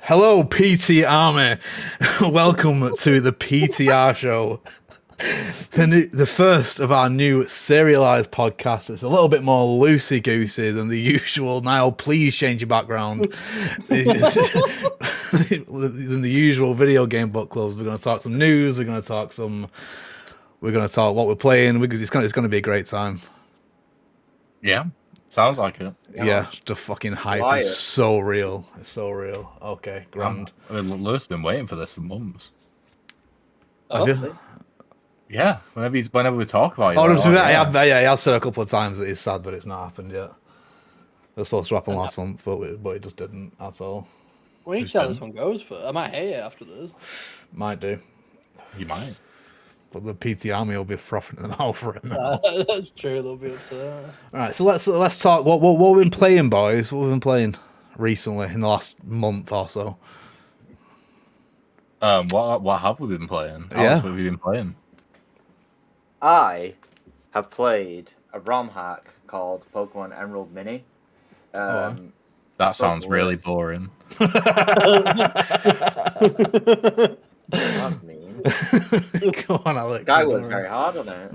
Hello, PT Army. Welcome to the PTR show. The first of our new serialized podcasts. It's a little bit more loosey-goosey than the usual. Niall, please change your background. Than the usual video game book clubs. We're going to talk some news. We're going to talk what we're playing. It's going to be a great time. Yeah, sounds like it. Yeah, the fucking hype is so real. It's so real. Okay, grand. Lewis has been waiting for this for months. Have you? Yeah, whenever we talk about it. He has said a couple of times that he's sad that it's not happened yet. It was supposed to happen last month, but it just didn't. That's all. We need to see how this one goes for. I might hate it after this. Might do. You might. But the PT Army will be frothing in the mouth right now. That's true. They'll be upset. All right, so let's talk. What we've been playing, boys? What we've been playing recently in the last month or so? What have we been playing? What have we been playing? I have played a ROM hack called Pokemon Emerald Mini. That sounds really boring. That's mean. Come on, Alex. Guy works very hard on it.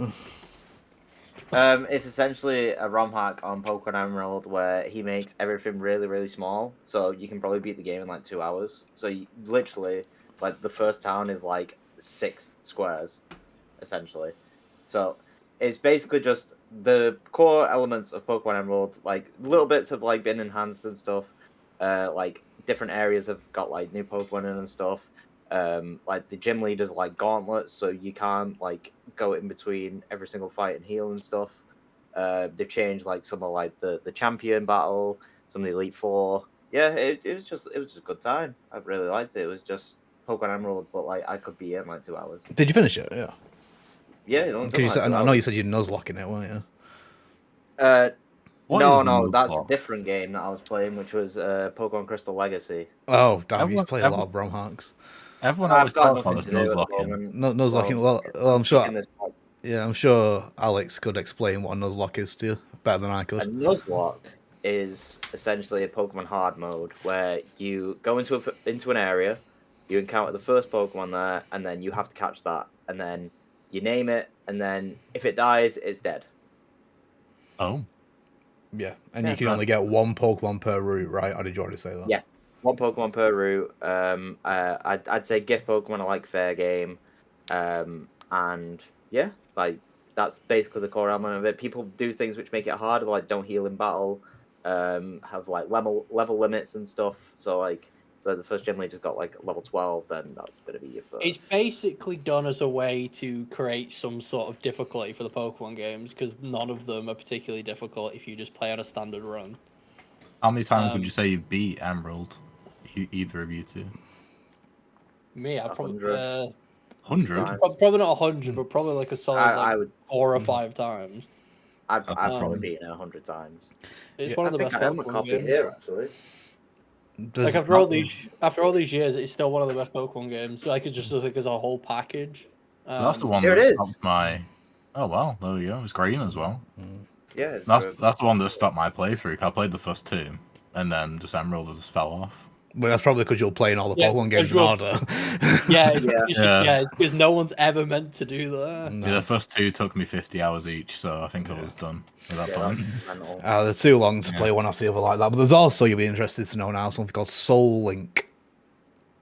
It's essentially a ROM hack on Pokemon Emerald where he makes everything really, really small. So you can probably beat the game in like 2 hours. So you, literally, like the first town is like 6 squares, essentially. So it's basically just the core elements of Pokemon Emerald, like little bits have like been enhanced and stuff. Like different areas have got like new Pokemon in and stuff. Like the gym leaders like gauntlets, so you can't like go in between every single fight and heal and stuff. They've changed like some of like the champion battle, some of the Elite Four. Yeah, it was just a good time. I really liked it. It was just Pokemon Emerald, but like I could be in like 2 hours. Did you finish it? Yeah. Yeah, I know you said you're nuzlocking it, weren't you? No, that's a different game that I was playing, which was Pokemon Crystal Legacy. Oh, damn, you play a lot of ROM hacks. Everyone always talks about this nuzlocking. Nuzlocking, well, I'm sure. Yeah, I'm sure Alex could explain what a nuzlock is to you better than I could. A nuzlock is essentially a Pokemon hard mode where you go into an area, you encounter the first Pokemon there, and then you have to catch that, and then you name it, and then if it dies, it's dead. Oh. Yeah, and you can only get 1 Pokemon per route, right? Or did you already say that? Yeah, 1 Pokemon per route. I'd say gift Pokemon are like fair game, and yeah, like that's basically the core element of it. People do things which make it harder, like don't heal in battle, have like level limits and stuff. So the first gym leader's got like level 12, then that's going to be your first. It's basically done as a way to create some sort of difficulty for the Pokemon games, because none of them are particularly difficult if you just play on a standard run. How many times would you say you've beat Emerald? Either of you two? Me, I'd probably... 100? Probably not 100, but probably like a solid 4 or 5 times. I've probably beaten it 100 times. It's one of the best Pokemon games. Here, actually. Like after all these years, it's still one of the best Pokemon games. Like it's just like as a whole package. That's the one that stopped my. Oh well, there we go. It's green as well. Yeah, that's the one that stopped my playthrough. I played the first 2, and then just Emerald just fell off. Well, that's probably because you're playing all the Pokemon games in order. It's because no one's ever meant to do that. No. Yeah, the first 2 took me 50 hours each, so I think I was done with that plan. They're too long to play one after the other like that. But there's also, you'll be interested to know now, something called Soul Link,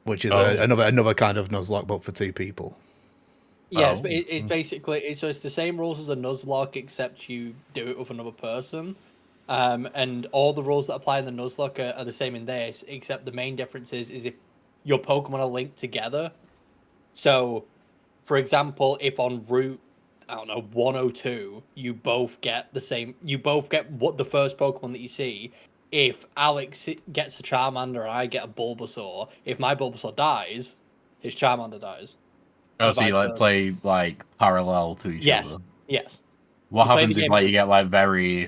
which is another kind of Nuzlocke, but for 2 people. Yes, but it's basically it's the same rules as a Nuzlocke, except you do it with another person. And all the rules that apply in the Nuzlocke are the same in this, except the main difference is if your Pokemon are linked together. So, for example, if on route, 102, you both get the same, what the first Pokemon that you see. If Alex gets a Charmander and I get a Bulbasaur, if my Bulbasaur dies, his Charmander dies. Oh, so you play parallel to each other? Yes. What happens if you get very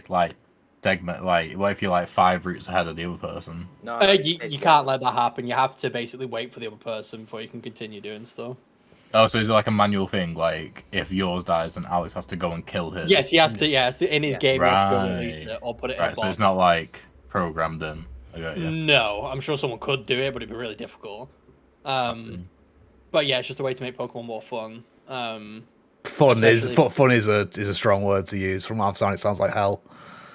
segment, what if you're 5 routes ahead of the other person? No, you can't let that happen. You have to basically wait for the other person before you can continue doing stuff. Oh, so is it a manual thing? If yours dies, then Alex has to go and kill his? Yes, he has to. Yeah, in his game, he has to go and release it or put it in a box. So it's not programmed in. No, I'm sure someone could do it, but it'd be really difficult. But yeah, it's just a way to make Pokemon more fun. Fun is a strong word to use. From what I've seen, it sounds like hell.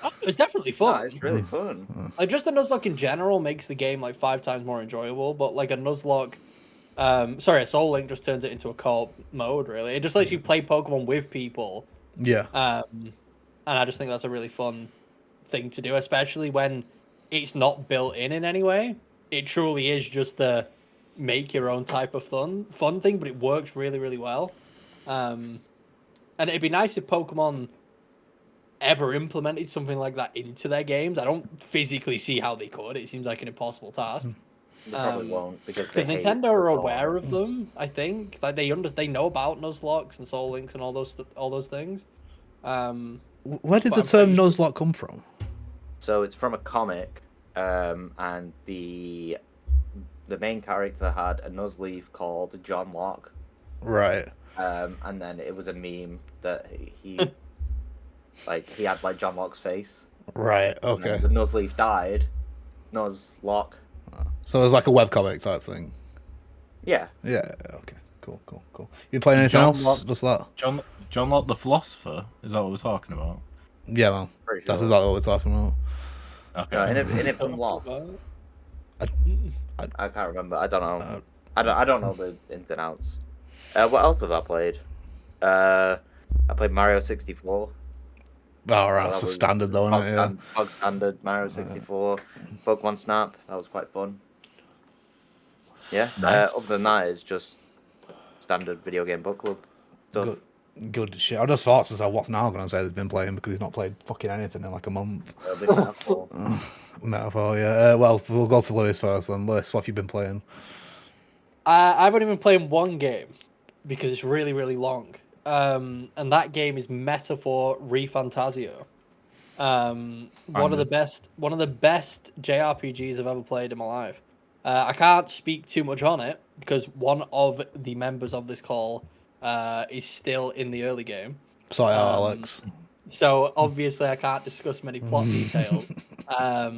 Oh, it's definitely fun. No, it's really fun. Like just a Nuzlocke in general makes the game like 5 times more enjoyable. But like a Nuzlocke, a Soul Link just turns it into a co-op mode. Really, it just lets you play Pokemon with people. Yeah. And I just think that's a really fun thing to do, especially when it's not built in any way. It truly is just the make your own type of fun thing, but it works really, really well. And it'd be nice if Pokemon ever implemented something like that into their games. I don't physically see how they could. It seems like an impossible task. They probably won't because Nintendo are aware of them. I think like they know about Nuzlocks and Soul Links and all those things. Where did the term Nuzlocke come from? So it's from a comic, and the main character had a Nuzleaf called John Locke. Right. And then it was a meme that he he had like John Locke's face. Right. Okay. The Nuzleaf died. Nuzlocke. So it was like a webcomic type thing. Yeah. Yeah. Okay. Cool. You been playing anything else? Just that. John Locke the Philosopher. Is that what we're talking about? Yeah, man. Pretty sure. That's exactly what we're talking about. Okay. No, in it from Lost. I can't remember. I don't know. I don't know the ins and outs. What else have I played? I played Mario 64. Oh, right. That's a standard, though, isn't it? Yeah. Bug standard Mario 64. Pokemon Snap. That was quite fun. Yeah. Nice. Other than that, it's just standard video game book club stuff. Good shit. I just thought to myself, what's now going to say he's been playing because he's not played fucking anything in like a month. Metaphor, yeah. Well, we'll go to Lewis first then. Lewis, what have you been playing? I've only been playing one game because it's really, really long. And that game is Metaphor ReFantazio. One of the best JRPGs I've ever played in my life. I can't speak too much on it because one of the members of this call is still in the early game. Sorry, Alex. So obviously I can't discuss many plot details. I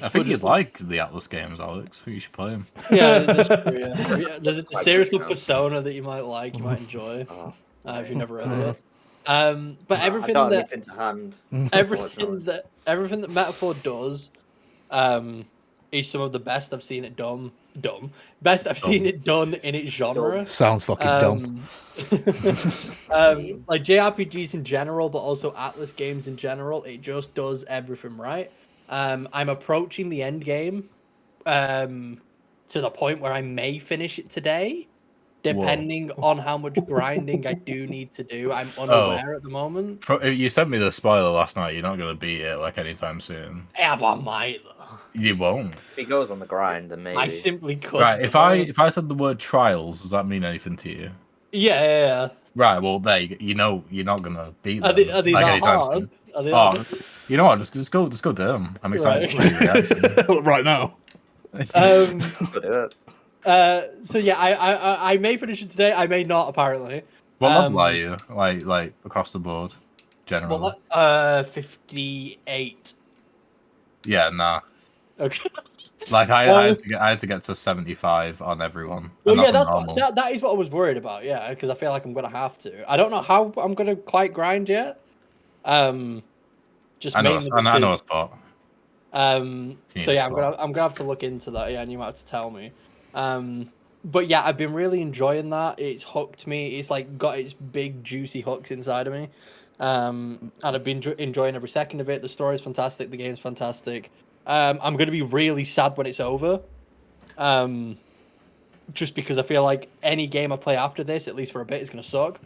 think you'd like the Atlas games, Alex. I think you should play them. Yeah, that's true, yeah. There's a series called Persona that you might like, you might enjoy, if you've never read it. But everything that Metaphor does, is some of the best I've seen it done. Seen it done in its genre. Sounds fucking dumb. Like JRPGs in general, but also Atlas games in general, it just does everything right. I'm approaching the end game, to the point where I may finish it today, depending on how much grinding I do need to do. I'm unaware at the moment. You sent me the spoiler last night. You're not going to beat it like anytime soon. Yeah, but I might though. You won't. If he goes on the grind, then maybe. I simply could. Right. If I said the word trials, does that mean anything to you? Yeah. Right. Well, there you know you're not going to beat them. Are they like that hard? You know what? Just go do them. I'm excited to see your reaction. Right now. So yeah, I may finish it today. I may not. Apparently. What level are you? Like across the board, generally. 58. Yeah. Nah. Okay. Like I had to get to 75 on everyone. Well, yeah, that is what I was worried about. Yeah, because I feel like I'm gonna have to. I don't know how I'm gonna quite grind yet. Just I know a spot. So yeah, I'm gonna have to look into that. Yeah, and you might have to tell me. But yeah, I've been really enjoying that. It's hooked me. It's like got its big juicy hooks inside of me. And I've been enjoying every second of it. The story's fantastic. The game's fantastic. I'm going to be really sad when it's over. Just because I feel like any game I play after this, at least for a bit, is going to suck.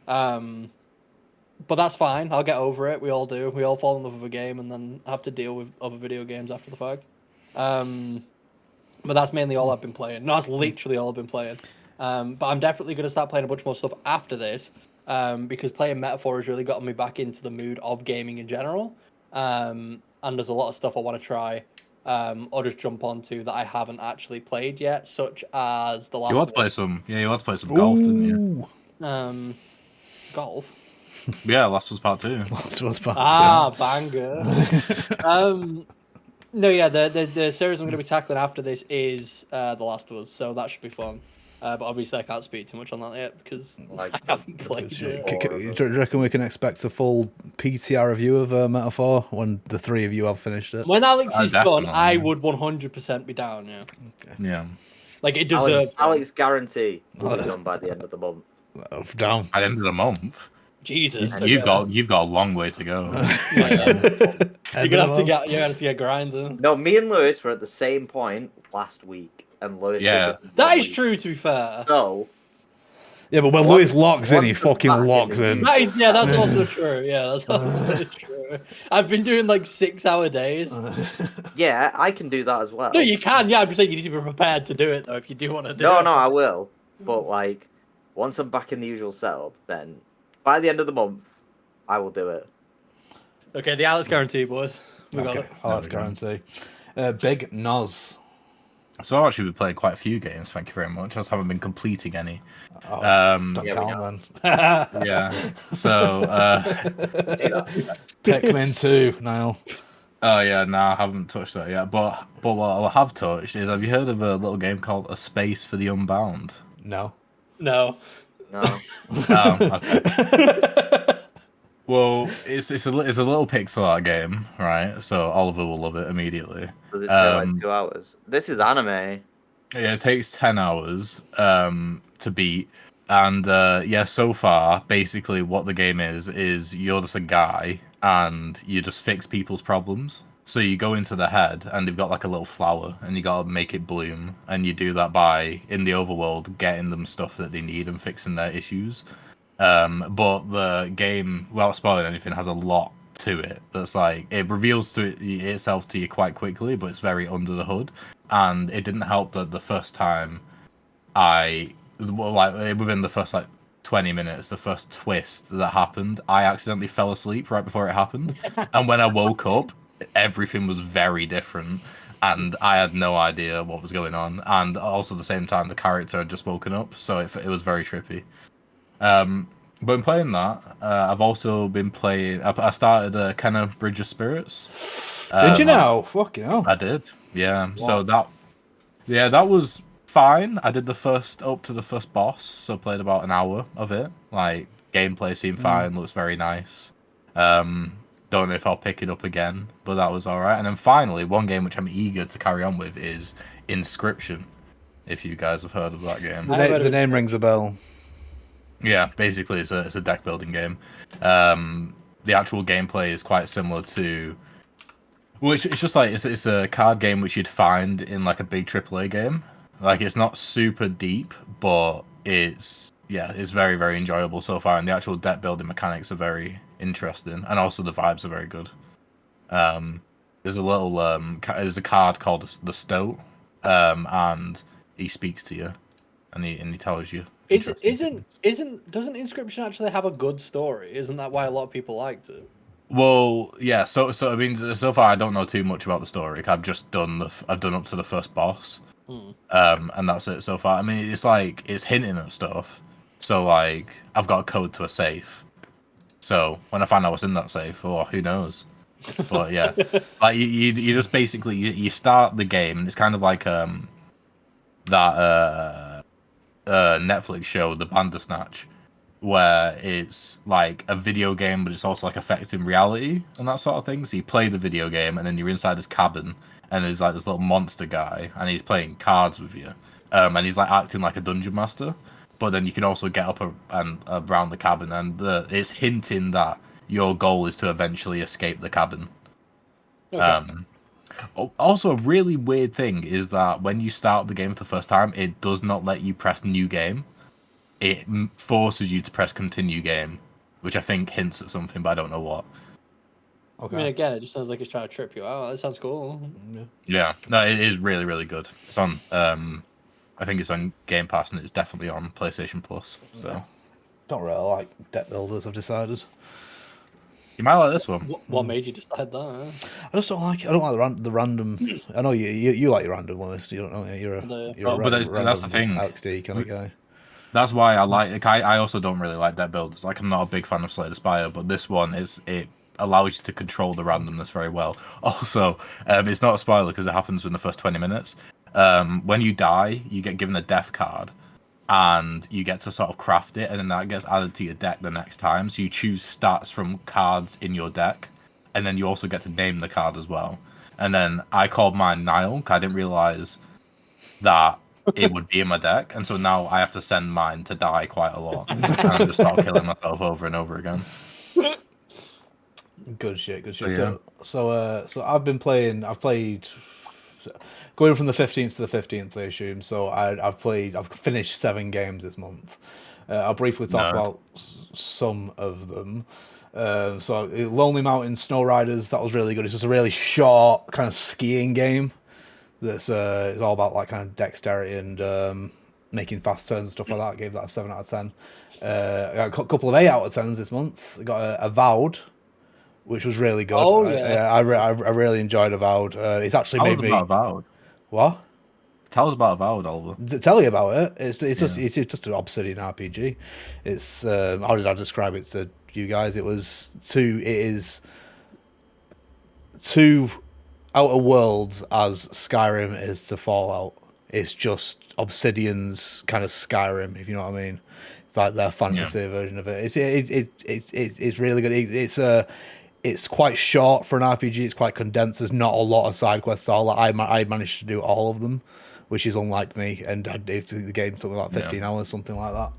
But that's fine. I'll get over it. We all do. We all fall in love with a game and then have to deal with other video games after the fact. But that's mainly all I've been playing. No, that's literally all I've been playing. But I'm definitely going to start playing a bunch more stuff after this. Because playing Metaphor has really gotten me back into the mood of gaming in general. And there's a lot of stuff I want to try, or just jump onto that I haven't actually played yet, such as the last. You want to play some? Yeah, you want to play some golf, didn't you? Golf. Yeah, Last of Us Part 2. Last of Us Part 2. Banger. No, yeah, the series I'm going to be tackling after this is The Last of Us, so that should be fun. But obviously, I can't speak too much on that yet because I haven't played it. Do you reckon we can expect a full PTR review of Metal 4 when the three of you have finished it? When Alex is done, definitely. I would 100% be down. Yeah. Yeah. Like it deserves. Alex guarantee will be done by the end of the month. Down. At the end of the month. Jesus. You've got a long way to go. You're gonna have to get grinding. No, me and Lewis were at the same point last week, and Lewis. Yeah. did this That is week. true, to be fair. So. Yeah, but when Lewis locks in, he fucking locks in. That's also true. Yeah, that's also true. I've been doing like 6-hour days. Yeah, I can do that as well. No, you can. Yeah, I'm just saying you need to be prepared to do it though if you do want to do it. No, I will. But like, once I'm back in the usual setup, then by the end of the month, I will do it. Okay, the Alex guarantee, boys. We got it. Alex guarantee. Big Noz. So I've actually been playing quite a few games, thank you very much. I just haven't been completing any. Don't count then. Yeah. So Pikmin 2, Niall. oh yeah, no, I haven't touched that yet. But what I have touched is, have you heard of a little game called A Space for the Unbound? No. No. No. Oh, okay. Well, it's a little pixel art game, right? So Oliver will love it immediately. Does it take like 2 hours? This is anime. Yeah, it takes 10 hours to beat. And yeah, so far, basically what the game is you're just a guy and you just fix people's problems. So you go into the head and they've got like a little flower and you gotta make it bloom. And you do that by, in the overworld, getting them stuff that they need and fixing their issues. But the game, without spoiling anything, has a lot to it. That's like, it reveals itself to you quite quickly, but it's very under the hood. And it didn't help that the first time within the first 20 minutes, the first twist that happened, I accidentally fell asleep right before it happened. And when I woke up, everything was very different. And I had no idea what was going on. And also at the same time, the character had just woken up. So it was very trippy. But in playing that, I've also been playing. I started Kenna Bridge of Spirits. Did you know? Fucking hell. I did. Yeah. What? So that was fine. I did up to the first boss, so played about an hour of it. Like, gameplay seemed fine, looks very nice. Don't know if I'll pick it up again, but that was alright. And then finally, one game which I'm eager to carry on with is Inscription. If you guys have heard of that game. The name rings a bell. Yeah, basically it's a deck building game. The actual gameplay is quite similar to, which it's just like it's a card game which you'd find in like a big AAA game. Like, it's not super deep, but it's very, very enjoyable so far, and the actual deck building mechanics are very interesting, and also the vibes are very good. There's a little there's a card called the Stoat, and he speaks to you, and he tells you. Doesn't Inscription actually have a good story? Isn't that why a lot of people liked it? Well, yeah. So I mean, so far I don't know too much about the story. I've just done up to the first boss, and that's it so far. I mean, it's hinting at stuff. So like, I've got a code to a safe. So when I find out what's in that safe, who knows? But yeah, like you just basically you start the game, and it's kind of like that Netflix show, The Bandersnatch, where it's like a video game, but it's also like affecting reality and that sort of thing. So you play the video game, and then you're inside this cabin, and there's like this little monster guy, and he's playing cards with you, and he's like acting like a dungeon master. But then you can also get up and around the cabin, and it's hinting that your goal is to eventually escape the cabin. Okay. Also, a really weird thing is that when you start the game for the first time, it does not let you press new game. It forces you to press continue game, which I think hints at something, but I don't know what. Okay. I mean, again, it just sounds like it's trying to trip you out. That sounds cool. Yeah, no, it is really, really good. It's on, I think it's on Game Pass, and it's definitely on PlayStation Plus. So, don't really like deck builders, I've decided. You might like this one. What made you decide that? I just don't like it. I don't like the random. I know you like your random list. You don't know. You're but that's the thing. Alex D kind of guy. That's why I like. I also don't really like deck builders. Like, I'm not a big fan of Slay the Spire, but this one allows you to control the randomness very well. Also, it's not a spoiler because it happens within the first 20 minutes. When you die, you get given a death card, and you get to sort of craft it, and then that gets added to your deck the next time. So you choose stats from cards in your deck, and then you also get to name the card as well. And then I called mine Nile, because I didn't realize that it would be in my deck, and so now I have to send mine to die quite a lot, and I just start killing myself over and over again. Good shit. Yeah. So I've played going from the 15th to the 15th, I assume. So I've finished 7 games this month. I'll briefly talk about some of them. So Lonely Mountain Snow Riders, that was really good. It's just a really short kind of skiing game. That's it's all about like kind of dexterity and making fast turns and stuff like that. I gave that a 7 out of 10. I got a couple of 8 out of 10s this month. I got Avowed, which was really good. Oh yeah, I really enjoyed Avowed. It's actually made me. Avowed. What? Tell us about Avowed, Oliver. To tell you about it, it's just an Obsidian RPG. It's how did I describe it to you guys? It is two Outer Worlds as Skyrim is to Fallout. It's just Obsidian's kind of Skyrim, if you know what I mean. It's like their fantasy version of it. It's really good. It's quite short for an RPG. It's quite condensed. There's not a lot of side quests. I managed to do all of them, which is unlike me. And I did the game something like 15 hours, something like that.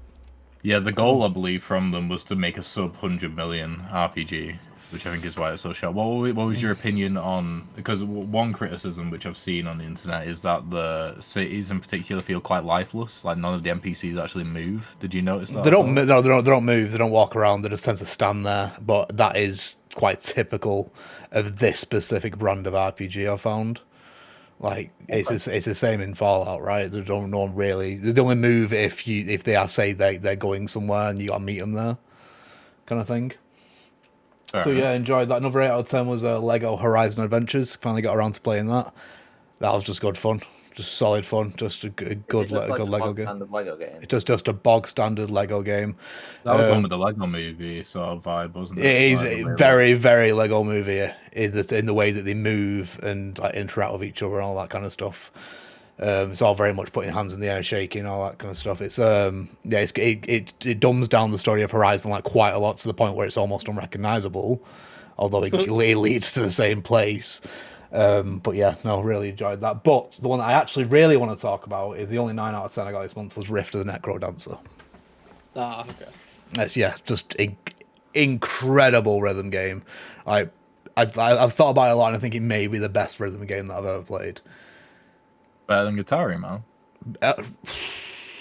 Yeah, the goal, I believe, from them was to make a sub 100 million RPG, which I think is why it's so short. What was your opinion on? Because one criticism which I've seen on the internet is that the cities in particular feel quite lifeless. Like none of the NPCs actually move. Did you notice that? They don't move. They don't walk around. They just tend to stand there. But that is quite typical of this specific brand of RPG. I found. Like it's the same in Fallout, right? They only move if they are say they're going somewhere and you gotta meet them there, kind of thing. So yeah, enjoyed that. Another 8 out of 10 was Lego Horizon Adventures. Finally got around to playing that. That was just good fun. Just solid fun. Just a good Lego game. It's just a bog standard Lego game. That was one with the Lego movie sort of vibe, wasn't it? It is very, very Lego movie in the way that they move and like interact with each other and all that kind of stuff. It's all very much putting hands in the air, shaking, all that kind of stuff. It's it dumbs down the story of Horizon like quite a lot to the point where it's almost unrecognizable, although it leads to the same place. But yeah, no, really enjoyed that. But the one that I actually really want to talk about is the only 9 out of 10 I got this month was Rift of the Necro Dancer. Ah, okay. Just incredible rhythm game. I've thought about it a lot, and I think it may be the best rhythm game that I've ever played. Better than Guitar Hero, man.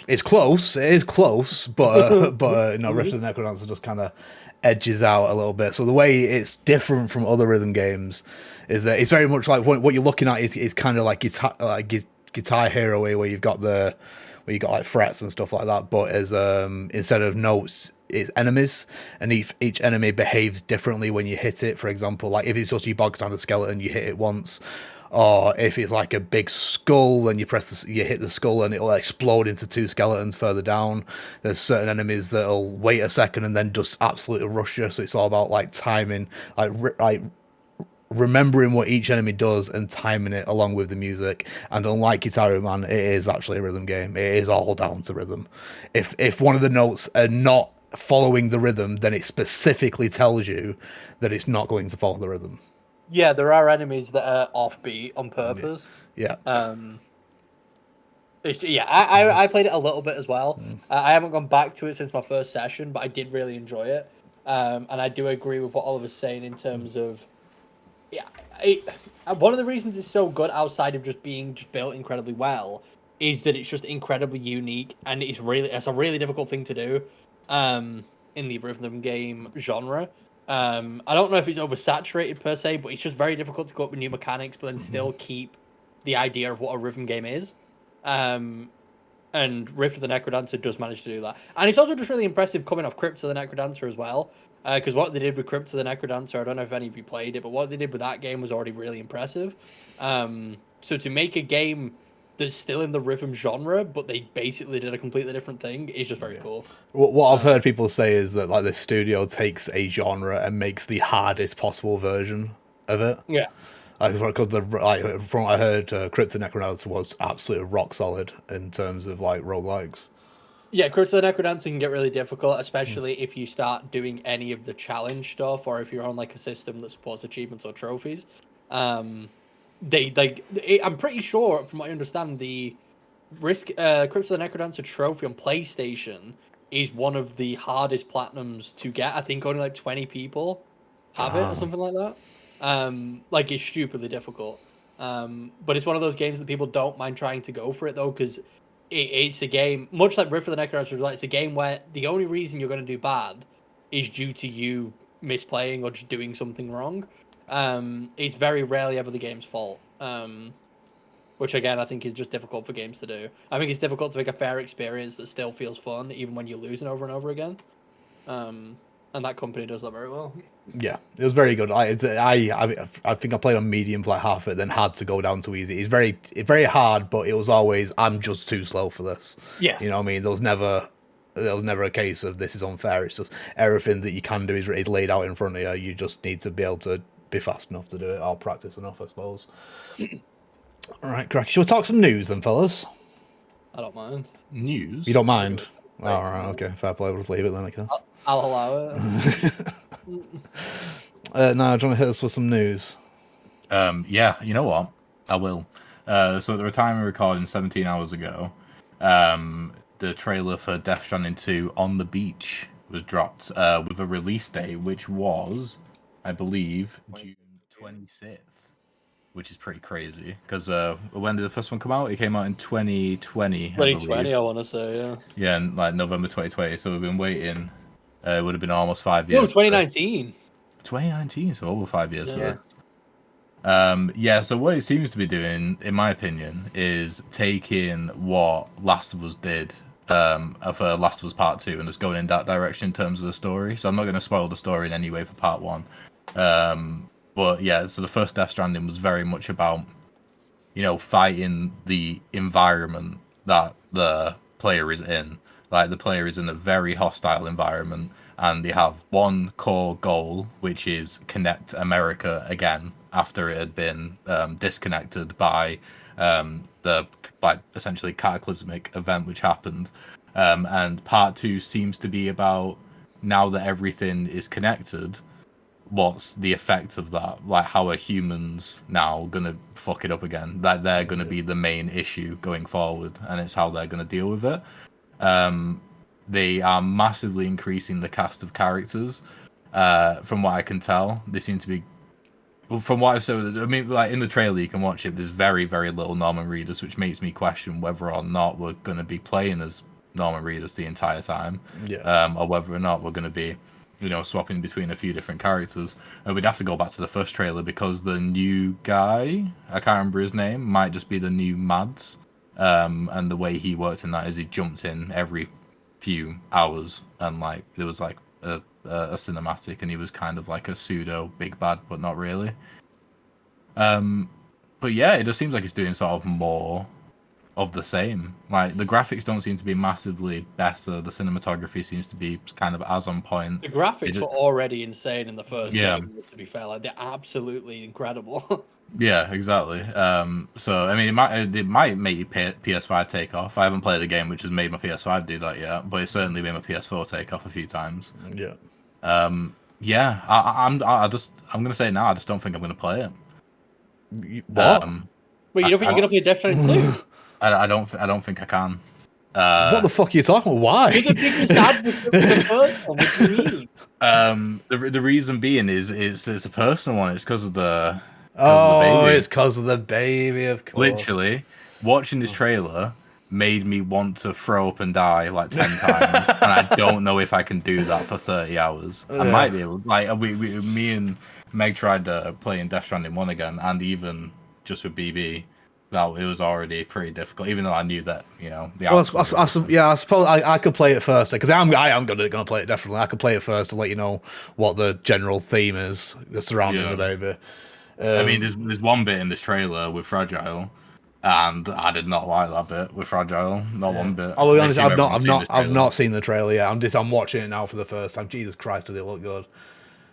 It's close. It is close, but Rift of the Necro Dancer just kind of edges out a little bit. So the way it's different from other rhythm games is that it's very much like what you're looking at is kind of like Guitar Hero way, where you've got like frets and stuff like that, but as instead of notes, it's enemies, and each enemy behaves differently when you hit it. For example, like if it's just your bog standard skeleton, you hit it once. Or if it's like a big skull, then you hit the skull and it'll explode into 2 skeletons further down. There's certain enemies that'll wait a second and then just absolutely rush you. So it's all about like timing, like remembering what each enemy does and timing it along with the music. And unlike Guitar Hero, man, it is actually a rhythm game. It is all down to rhythm. If one of the notes are not following the rhythm, then it specifically tells you that it's not going to follow the rhythm. Yeah, there are enemies that are offbeat on purpose. Yeah. I played it a little bit as well. I haven't gone back to it since my first session, but I did really enjoy it. And I do agree with what Oliver's saying in terms of, one of the reasons it's so good outside of just being built incredibly well is that it's just incredibly unique, and it's a really difficult thing to do in the rhythm game genre. I don't know if it's oversaturated per se, but it's just very difficult to go up with new mechanics, but then still keep the idea of what a rhythm game is. And Rift of the Necrodancer does manage to do that. And it's also just really impressive coming off Crypt of the Necrodancer as well. Because what they did with Crypt of the Necrodancer, I don't know if any of you played it, but what they did with that game was already really impressive. So to make a game that's still in the rhythm genre, but they basically did a completely different thing, is just very cool. What I've heard people say is that like this studio takes a genre and makes the hardest possible version of it. Yeah. Because from what I heard, Crypt of the Necrodancer was absolutely rock solid in terms of like roguelikes. Yeah, Crypt of the Necrodancer can get really difficult, especially if you start doing any of the challenge stuff, or if you're on like a system that supports achievements or trophies. I'm pretty sure, from what I understand, the Crypt of the Necrodancer trophy on PlayStation is one of the hardest platinums to get. I think only like 20 people have it or something like that. Like it's stupidly difficult. But it's one of those games that people don't mind trying to go for it though, because it's a game much like Rift of the Necrodancer. It's a game where the only reason you're going to do bad is due to you misplaying or just doing something wrong. It's very rarely ever the game's fault. Which again I think is just difficult for games to do. I think it's difficult to make a fair experience that still feels fun even when you're losing over and over again. And that company does that very well. Yeah, it was very good. I think I played on medium for like half of it, then had to go down to easy. It's very hard, but it was always I'm just too slow for this. Yeah, you know what I mean. There was never a case of this is unfair. It's just everything that you can do is laid out in front of you. You just need to be able to be fast enough to do it, or practice enough, I suppose. All right, crack. Shall we talk some news then, fellas? I don't mind. News? You don't mind? All right, okay, fair play. We'll just leave it then, I guess. I'll allow it. Now, do you want to hit us with some news? Yeah, you know what? I will. So at the time of recording 17 hours ago, the trailer for Death Stranding 2 On the Beach was dropped with a release date, which was, I believe, June 26th, which is pretty crazy. Because when did the first one come out? It came out in 2020. 2020, I want to say, yeah. Yeah, in like November 2020. So we've been waiting. It would have been almost 5 years. No, 2019. 2019, so over 5 years. Yeah. Yeah, so what it seems to be doing, in my opinion, is taking what Last of Us did for Last of Us Part 2 and just going in that direction in terms of the story. So I'm not going to spoil the story in any way for Part 1. But yeah, so the first Death Stranding was very much about, fighting the environment that the player is in. Like, the player is in a very hostile environment, and they have one core goal, which is connect America again after it had been disconnected by the essentially cataclysmic event which happened. And Part 2 seems to be about, now that everything is connected, what's the effect of that? Like, how are humans now gonna fuck it up again? That they're gonna be the main issue going forward, and it's how they're gonna deal with it. They are massively increasing the cast of characters. From what I can tell, they seem to be. From what I've said, I mean, like in the trailer, you can watch it. There's very, very little Norman Reedus, which makes me question whether or not we're going to be playing as Norman Reedus the entire time, or whether or not we're going to be, swapping between a few different characters. And we'd have to go back to the first trailer because the new guy, I can't remember his name, might just be the new Mads. And the way he worked in that is he jumped in every few hours, and like there was like a cinematic, and he was kind of like a pseudo big bad, but not really. But yeah, it just seems like it's doing sort of more of the same. Like the graphics don't seem to be massively better. The cinematography seems to be kind of as on point. The graphics were already insane in the first game, to be fair. Like they're absolutely incredible. Yeah, exactly. So I mean, it might make your PS5 take off. I haven't played a game which has made my PS5 do that yet, but it certainly made my PS4 take off a few times. Yeah. Yeah. I'm gonna say now. I just don't think I'm gonna play it. What? Wait, you don't think you're gonna play Death Stranding 2? I don't think I can. What the fuck are you talking about? Why? You're the biggest advocate for the first one. What do you mean? The reason being is it's a personal one. It's because of the. It's because of the baby, of course. Literally, watching this trailer made me want to throw up and die like 10 times, and I don't know if I can do that for 30 hours. I might be able. Like me and Meg tried playing Death Stranding 1 again, and even just with BB, that it was already pretty difficult. Even though I knew that the. Well, I suppose I could play it first because I am gonna play it definitely. I could play it first to let you know what the general theme is surrounding the baby. I mean, there's one bit in this trailer with Fragile, and I did not like that bit with Fragile. Not one bit. I'll be honest, Assume I've everyone's seen this trailer. not seen the trailer yet. I'm watching it now for the first time. Jesus Christ, does it look good?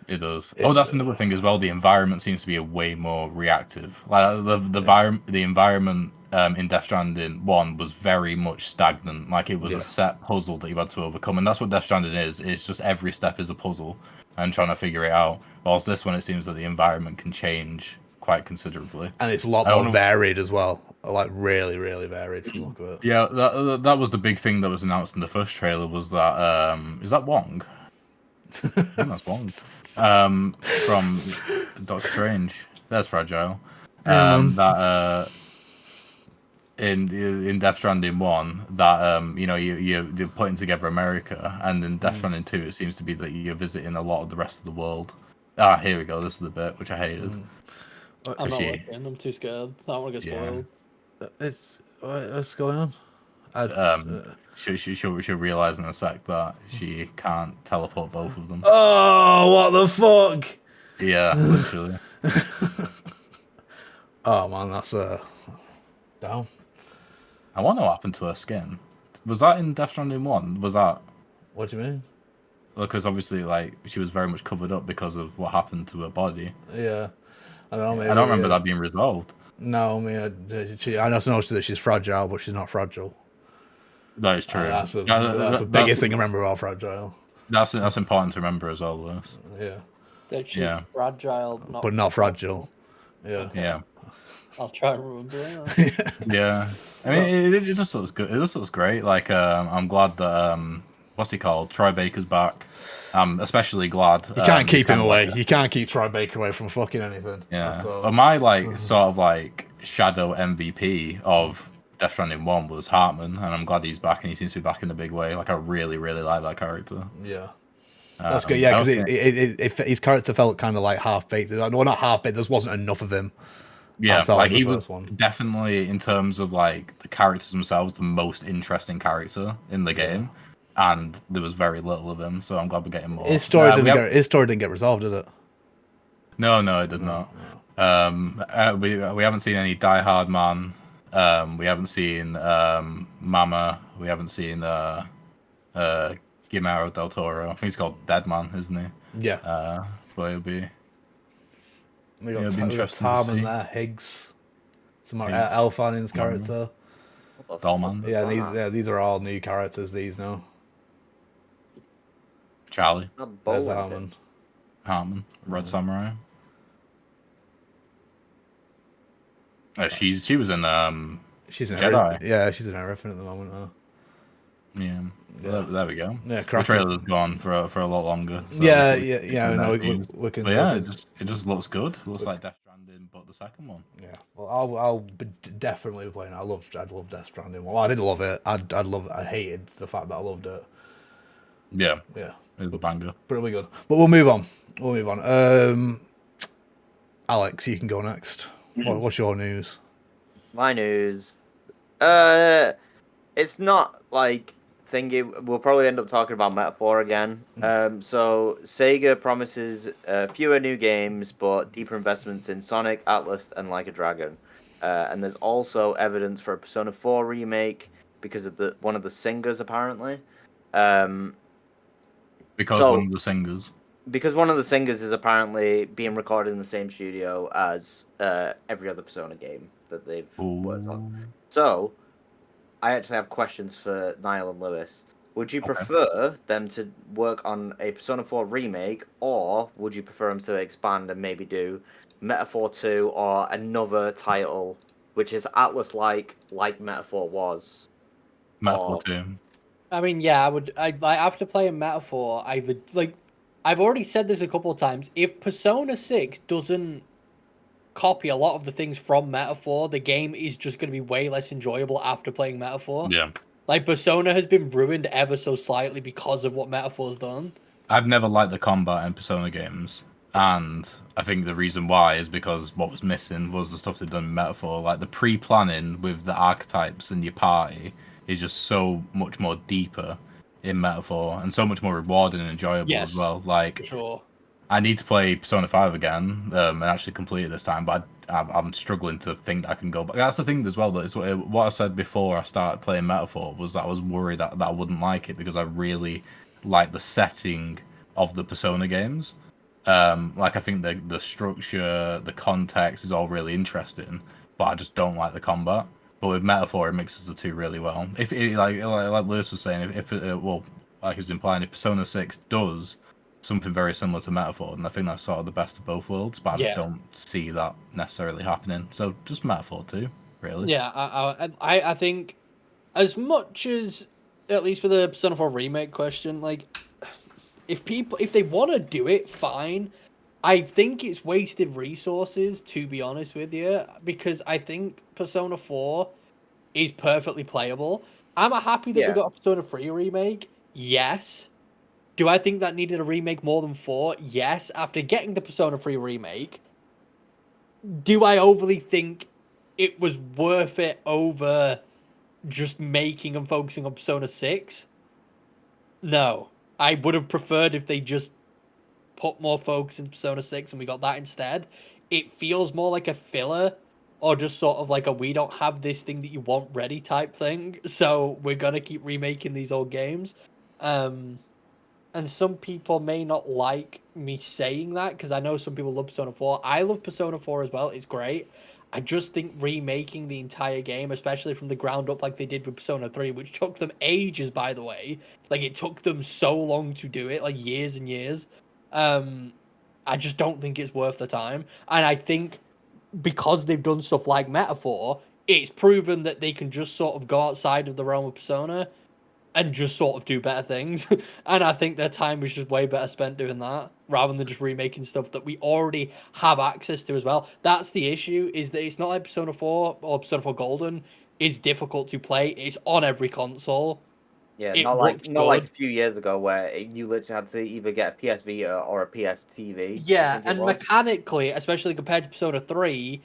It does. That's another thing as well. The environment seems to be a way more reactive. Like the environment in Death Stranding 1 was very much stagnant. Like it was a set puzzle that you had to overcome, and that's what Death Stranding is. It's just every step is a puzzle and trying to figure it out. Whilst this one, it seems that the environment can change quite considerably, and it's a lot more varied as well. Like really, really varied from the look of it. Yeah, that was the big thing that was announced in the first trailer. Was that is that Wong? I think that's Wong. From Doctor Strange. That's Fragile. That in Death Stranding 1, that you're putting together America, and in Death Stranding 2, it seems to be that you're visiting a lot of the rest of the world. Here we go. This is the bit which I hated. I'm not looking. I'm too scared. I don't want to get spoiled. What's going on? She'll realize in a sec that she can't teleport both of them. Oh, what the fuck? Yeah, literally. Oh man, that's down. I wonder what happened to her skin. Was that in Death Stranding 1? Was that? What do you mean? Because obviously, like, she was very much covered up because of what happened to her body. Yeah, I don't know. Maybe, I don't remember that being resolved. No, I mean, I just know that she's fragile, but she's not fragile. That is true. That's the biggest thing I remember about Fragile. That's important to remember as well, Lewis. Yeah. That she's fragile, but not fragile. Yeah. Okay. Yeah. I'll try and remember that. Yeah. I mean, it just looks good. It just looks great. Like, I'm glad that what's he called? Troy Baker's back. I'm especially glad. You can't keep him away. You can't keep Troy Baker away from fucking anything. Yeah. But my sort of shadow MVP of Death Stranding 1 was Hartman, and I'm glad he's back, and he seems to be back in a big way. Like, I really, really like that character. Yeah. That's good, yeah, because his character felt kind of like half-baked. Well, not half-baked, there wasn't enough of him. Yeah, like he was definitely, in terms of like the characters themselves, the most interesting character in the game, and there was very little of him, so I'm glad we're getting more. His story didn't get resolved, did it? No, it did not. We haven't seen any Die Hard Man. We haven't seen Mama. We haven't seen Guillermo del Toro. I think he's called Dead Man, isn't he? Yeah. But it'll be. We got Tarman there, Higgs, some Elfaning's character. Dolman. Yeah, these are all new characters. These now. Charlie. There's Hartman. Red Samurai. She was in she's in Jedi. She's in everything at the moment. Yeah. Well, there we go. Yeah, the trailer's gone for a lot longer. So I know we can. But yeah, it just looks good. It looks like Death Stranding, but the second one. Yeah. Well, I'll be definitely be playing. I'd love Death Stranding. Well, I didn't love it. I hated the fact that I loved it. Yeah. Yeah. It's a banger. But it'll be good. But we'll move on. Alex, you can go next. What's your news? My news. It's not like thingy. We'll probably end up talking about Metaphor again. So Sega promises fewer new games, but deeper investments in Sonic, Atlas, and Like a Dragon. And there's also evidence for a Persona 4 remake because of one of the singers apparently. Because one of the singers. Because one of the singers is apparently being recorded in the same studio as every other Persona game that they've worked on. So, I actually have questions for Niall and Lewis. Would you prefer them to work on a Persona 4 remake, or would you prefer them to expand and maybe do Metaphor 2 or another title, which is Atlas-like, like Metaphor was? Metaphor 2. I mean, yeah, after playing Metaphor, I've already said this a couple of times. If Persona 6 doesn't copy a lot of the things from Metaphor, the game is just going to be way less enjoyable after playing Metaphor. Yeah. Like, Persona has been ruined ever so slightly because of what Metaphor's done. I've never liked the combat in Persona games, and I think the reason why is because what was missing was the stuff they'd done in Metaphor. Like, the pre-planning with the archetypes and your party is just so much more deeper in Metaphor, and so much more rewarding and enjoyable as well. Like, sure. I need to play Persona 5 again and actually complete it this time, but I'm struggling to think I can go back. That's the thing as well, that is what I said before I started playing Metaphor, was that I was worried that I wouldn't like it because I really like the setting of the Persona games. Like, I think the structure, the context is all really interesting, but I just don't like the combat. But with Metaphor, it mixes the two really well. If it, like Lewis was saying, if well, like he was implying, if Persona 6 does something very similar to Metaphor, and I think that's sort of the best of both worlds, but I just don't see that necessarily happening. So just Metaphor 2, really. Yeah, I think as much as, at least with the Persona 4 remake question, like, if they want to do it, fine. I think it's wasted resources, to be honest with you, because I think Persona 4 is perfectly playable. I'm happy that we got a Persona 3 remake. Yes. Do I think that needed a remake more than 4? Yes. After getting the Persona 3 remake, do I overly think it was worth it over just making and focusing on Persona 6? No. I would have preferred if they just put more focus in Persona 6 and we got that instead. It feels more like a filler, or just sort of like a we don't have this thing that you want ready type thing, so we're gonna keep remaking these old games. And some people may not like me saying that, because I know some people love Persona 4. I love Persona 4 as well. It's great. I just think remaking the entire game, especially from the ground up like they did with Persona 3, which took them ages, by the way. Like, it took them so long to do it, like years and years. I just don't think it's worth the time. And I think because they've done stuff like Metaphor, it's proven that they can just sort of go outside of the realm of Persona and just sort of do better things. And I think their time is just way better spent doing that, rather than just remaking stuff that we already have access to as well. That's the issue, is that it's not like Persona 4 or Persona 4 Golden is difficult to play. It's on every console. Yeah, It not like looks a good. few years ago where you literally had to either get a PS Vita or a PS TV. I Yeah, think it and was. mechanically, especially compared to Persona 3,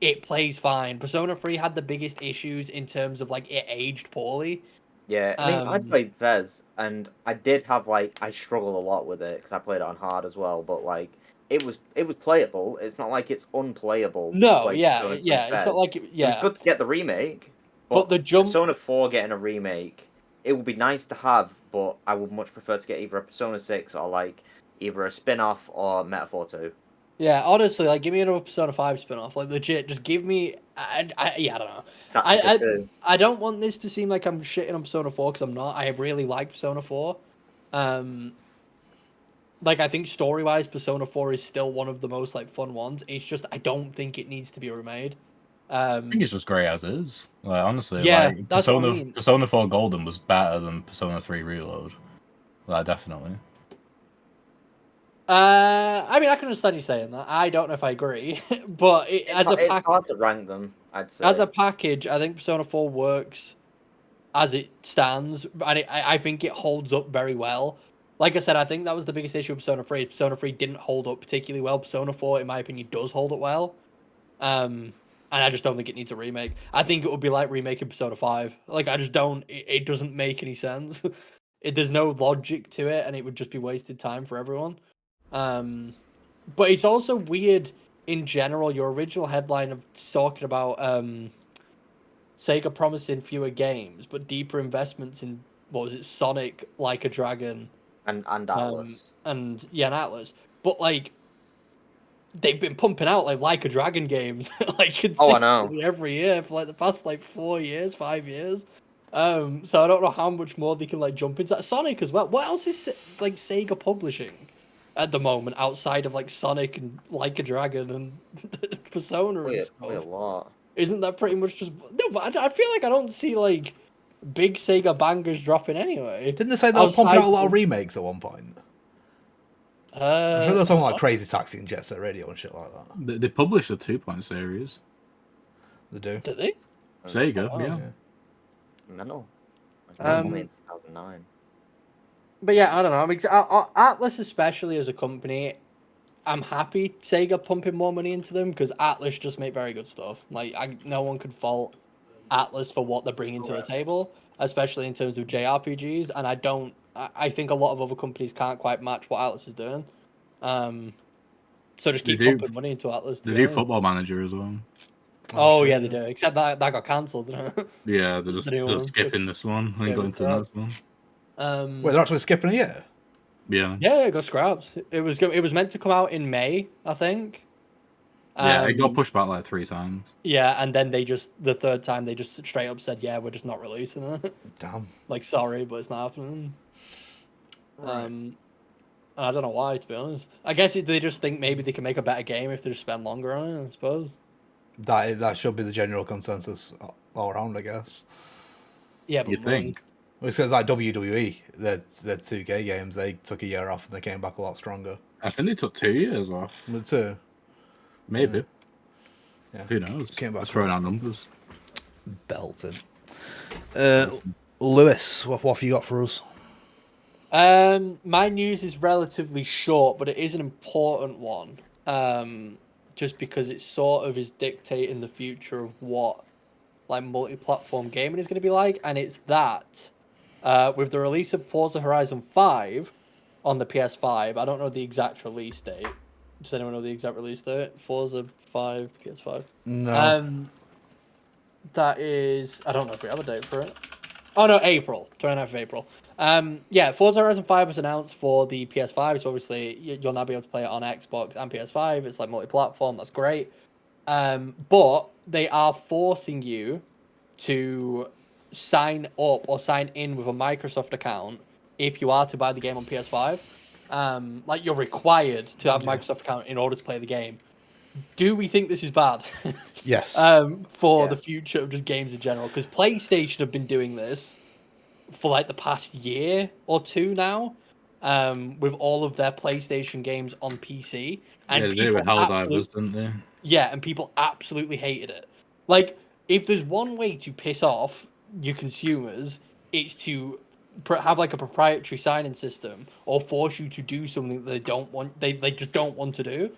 it plays fine. Persona 3 had the biggest issues in terms of, like, it aged poorly. Yeah, I mean, I played Fez, and I did have I struggled a lot with it because I played it on hard as well. But like, it was playable. It's not like it's unplayable to No, play yeah, Persona 3 yeah, it's not Fez. like It was yeah, good to get the remake, but but the jump. Persona 4 getting a remake, it would be nice to have. But I would much prefer to get either a Persona 6 or like either a spin-off or Metaphor 2. Yeah, honestly, like, give me another Persona 5 spin-off. Like, legit, just give me. Yeah, I don't know. Tactica 2. I don't want this to seem like I'm shitting on Persona 4, because I'm not. I really like Persona 4. Like, I think story-wise, Persona 4 is still one of the most, like, fun ones. It's just, I don't think it needs to be remade. I think it's just great as is. Like, honestly, Yeah, like that's what I mean. Persona 4 Golden was better than Persona 3 Reload. Like, definitely. I mean, I can understand you saying that. I don't know if I agree, but It's hard to rank them, I'd say. as a package, I think Persona 4 works as it stands, and I think it holds up very well. Like I said, I think that was the biggest issue with Persona 3. Persona 3 didn't hold up particularly well. Persona 4, in my opinion, does hold up well. And I just don't think it needs a remake. I think it would be like remaking Persona 5. Like, I just don't. It doesn't make any sense. There's no logic to it, and it would just be wasted time for everyone. But it's also weird in general. Your original headline of talking about Sega promising fewer games but deeper investments in, what was it, Sonic, Like a Dragon, And Atlas. and Atlas. But like, they've been pumping out like a Dragon games like Oh, I know. consistently every year for like the past like 4 years, 5 years. So I don't know how much more they can like jump into that. Sonic as well. What else is like Sega publishing at the moment outside of like Sonic and Like a Dragon and Persona and stuff? Probably a lot. Isn't that pretty much just no? But I feel like I don't see like big Sega bangers dropping anyway. Didn't they say they were pumping out a lot of remakes at one point? I'm sure there was something like Crazy Taxi and Jet Set Radio and shit like that. They published a 2-point series. They do. Did they? Sega, Oh, yeah. No. It's only in 2009. But yeah, I don't know. I mean, Atlas, especially as a company, I'm happy Sega pumping more money into them, because Atlas just make very good stuff. Like, no one could fault Atlas for what they're bringing to the table, especially in terms of JRPGs. And I think a lot of other companies can't quite match what Atlas is doing. So just keep pumping money into Atlas. They do Football Manager as well. Oh yeah, they do. Except that got cancelled, didn't it? Yeah, they're skipping this one and going to the next one. Wait, they're actually skipping a year? Yeah. Yeah, it got scrapped. It was meant to come out in May, I think. Yeah, it got pushed back like 3 times. Yeah, and then the third time they just straight up said, yeah, we're just not releasing it. Damn. Like, sorry, but it's not happening. Right. I don't know why, to be honest. I guess they just think maybe they can make a better game if they just spend longer on it, I suppose. That should be the general consensus all around, I guess. Yeah, but you think? Because like WWE, their 2K games, they took a year off and they came back a lot stronger. I think they took 2 years off. But 2. Maybe. Yeah. Who knows? Came back throwing out numbers. Belting. Lewis, what have you got for us? My news is relatively short, but it is an important one. Just because it sort of is dictating the future of what like multi-platform gaming is going to be like, and it's that with the release of Forza Horizon 5 on the PS5, I don't know the exact release date. Does anyone know the exact release date? Forza 5 PS5. No. That is, I don't know if we have a date for it. Oh no, April 29th of April. Yeah, Forza Horizon 5 was announced for the PS5, so obviously you'll now be able to play it on Xbox and PS5. It's like multi-platform, that's great. But they are forcing you to sign up or sign in with a Microsoft account if you are to buy the game on PS5. Like you're required to have a Microsoft account in order to play the game. Do we think this is bad? Yes. For the future of just games in general, because PlayStation have been doing this for like the past year or two now, with all of their PlayStation games on PC, and they did with Helldivers, didn't they? Yeah, and people absolutely hated it. Like, if there's one way to piss off your consumers, it's to have like a proprietary sign-in system or force you to do something that they don't want. They just don't want to do.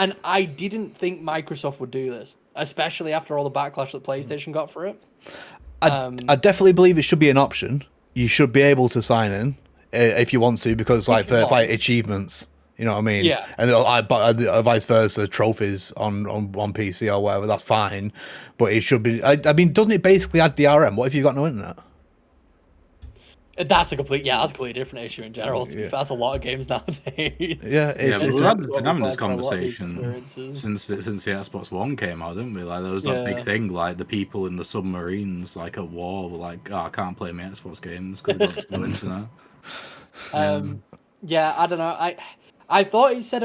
And I didn't think Microsoft would do this, especially after all the backlash that PlayStation got for it. I definitely believe it should be an option. You should be able to sign in if you want to, because like for like achievements, you know what I mean? Yeah. And vice versa, trophies on PC or whatever, that's fine. But it should be. I mean, doesn't it basically add DRM? What if you've got no internet? That's a completely different issue in general. To be fair, that's a lot of games nowadays. Yeah, we've been having this conversation since the Xbox One came out, didn't we? Like there was that big thing, like the people in the submarines, like at war, were like, "Oh, I can't play my Xbox games because I've got no internet." Yeah, I don't know. I thought it set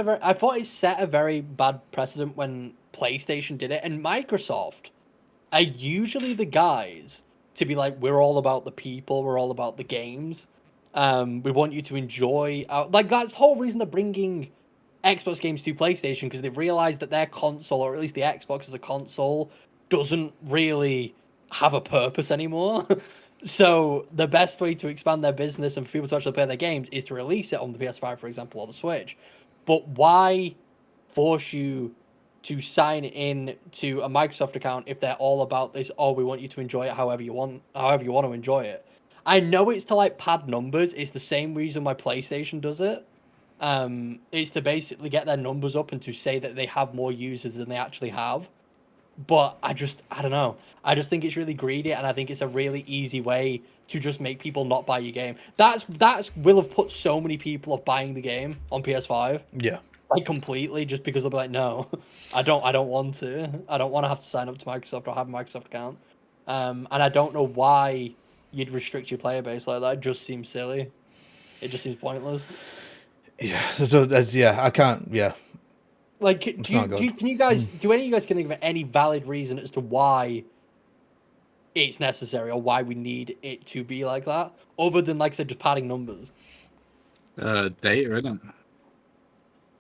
a very bad precedent when PlayStation did it, and Microsoft are usually the guys to be like, we're all about the people, we're all about the games. We want you to enjoy like that's the whole reason they're bringing Xbox games to PlayStation, because they've realized that their console, or at least the Xbox as a console, doesn't really have a purpose anymore. So the best way to expand their business and for people to actually play their games is to release it on the PS5, for example, or the Switch. But why force you to sign in to a Microsoft account if they're all about this? Oh, we want you to enjoy it however you want to enjoy it. I know it's to like pad numbers. It's the same reason why PlayStation does it. It's to basically get their numbers up and to say that they have more users than they actually have. But I don't know. I just think it's really greedy, and I think it's a really easy way to just make people not buy your game. That's will have put so many people off buying the game on PS5. Yeah. Like completely, just because they'll be like, no, I don't want to. I don't want to have to sign up to Microsoft or have a Microsoft account. And I don't know why you'd restrict your player base like that. It just seems silly. It just seems pointless. Yeah. So I can't. Yeah. Like, can you guys? Do any of you guys can think of any valid reason as to why it's necessary or why we need it to be like that, other than, like I said, just padding numbers? Data, isn't it?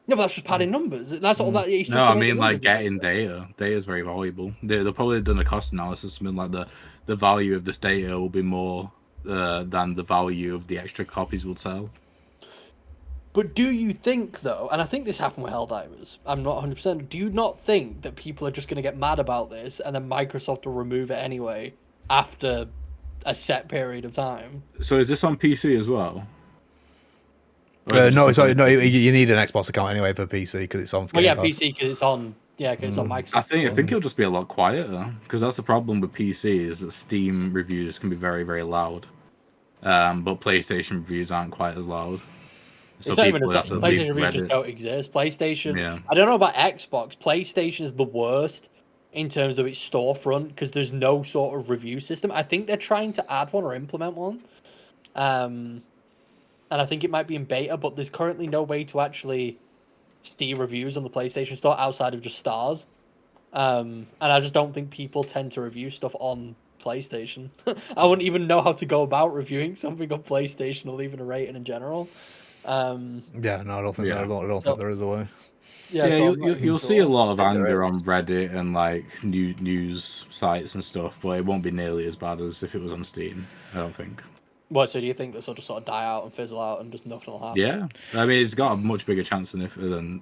No, but that's just padding numbers. That's all that. It's just no, I mean like getting data. Data is very valuable. They'll probably done a cost analysis. Something like the value of this data will be more than the value of the extra copies will sell. But do you think, though, and I think this happened with Helldivers, I'm not 100%, do you not think that people are just going to get mad about this and then Microsoft will remove it anyway after a set period of time? So is this on PC as well? No, sorry, no. You need an Xbox account anyway for PC because it's on. Well, yeah, PC because it's on. Yeah, because it's on Microsoft. I think it'll just be a lot quieter because that's the problem with PC is that Steam reviews can be very, very loud, but PlayStation reviews aren't quite as loud. So it's not even PlayStation reviews just don't exist. PlayStation. Yeah. I don't know about Xbox. PlayStation is the worst in terms of its storefront because there's no sort of review system. I think they're trying to add one or implement one, and I think it might be in beta. But there's currently no way to actually see reviews on the PlayStation Store outside of just stars. And I just don't think people tend to review stuff on PlayStation. I wouldn't even know how to go about reviewing something on PlayStation or leaving a rating in general. Yeah, no, I don't think I don't think there is a way. Yeah, so you'll see a lot of anger on Reddit and like news sites and stuff, but it won't be nearly as bad as if it was on Steam. I don't think. What? So do you think this will just sort of die out and fizzle out and just nothing will happen? Yeah, I mean it's got a much bigger chance than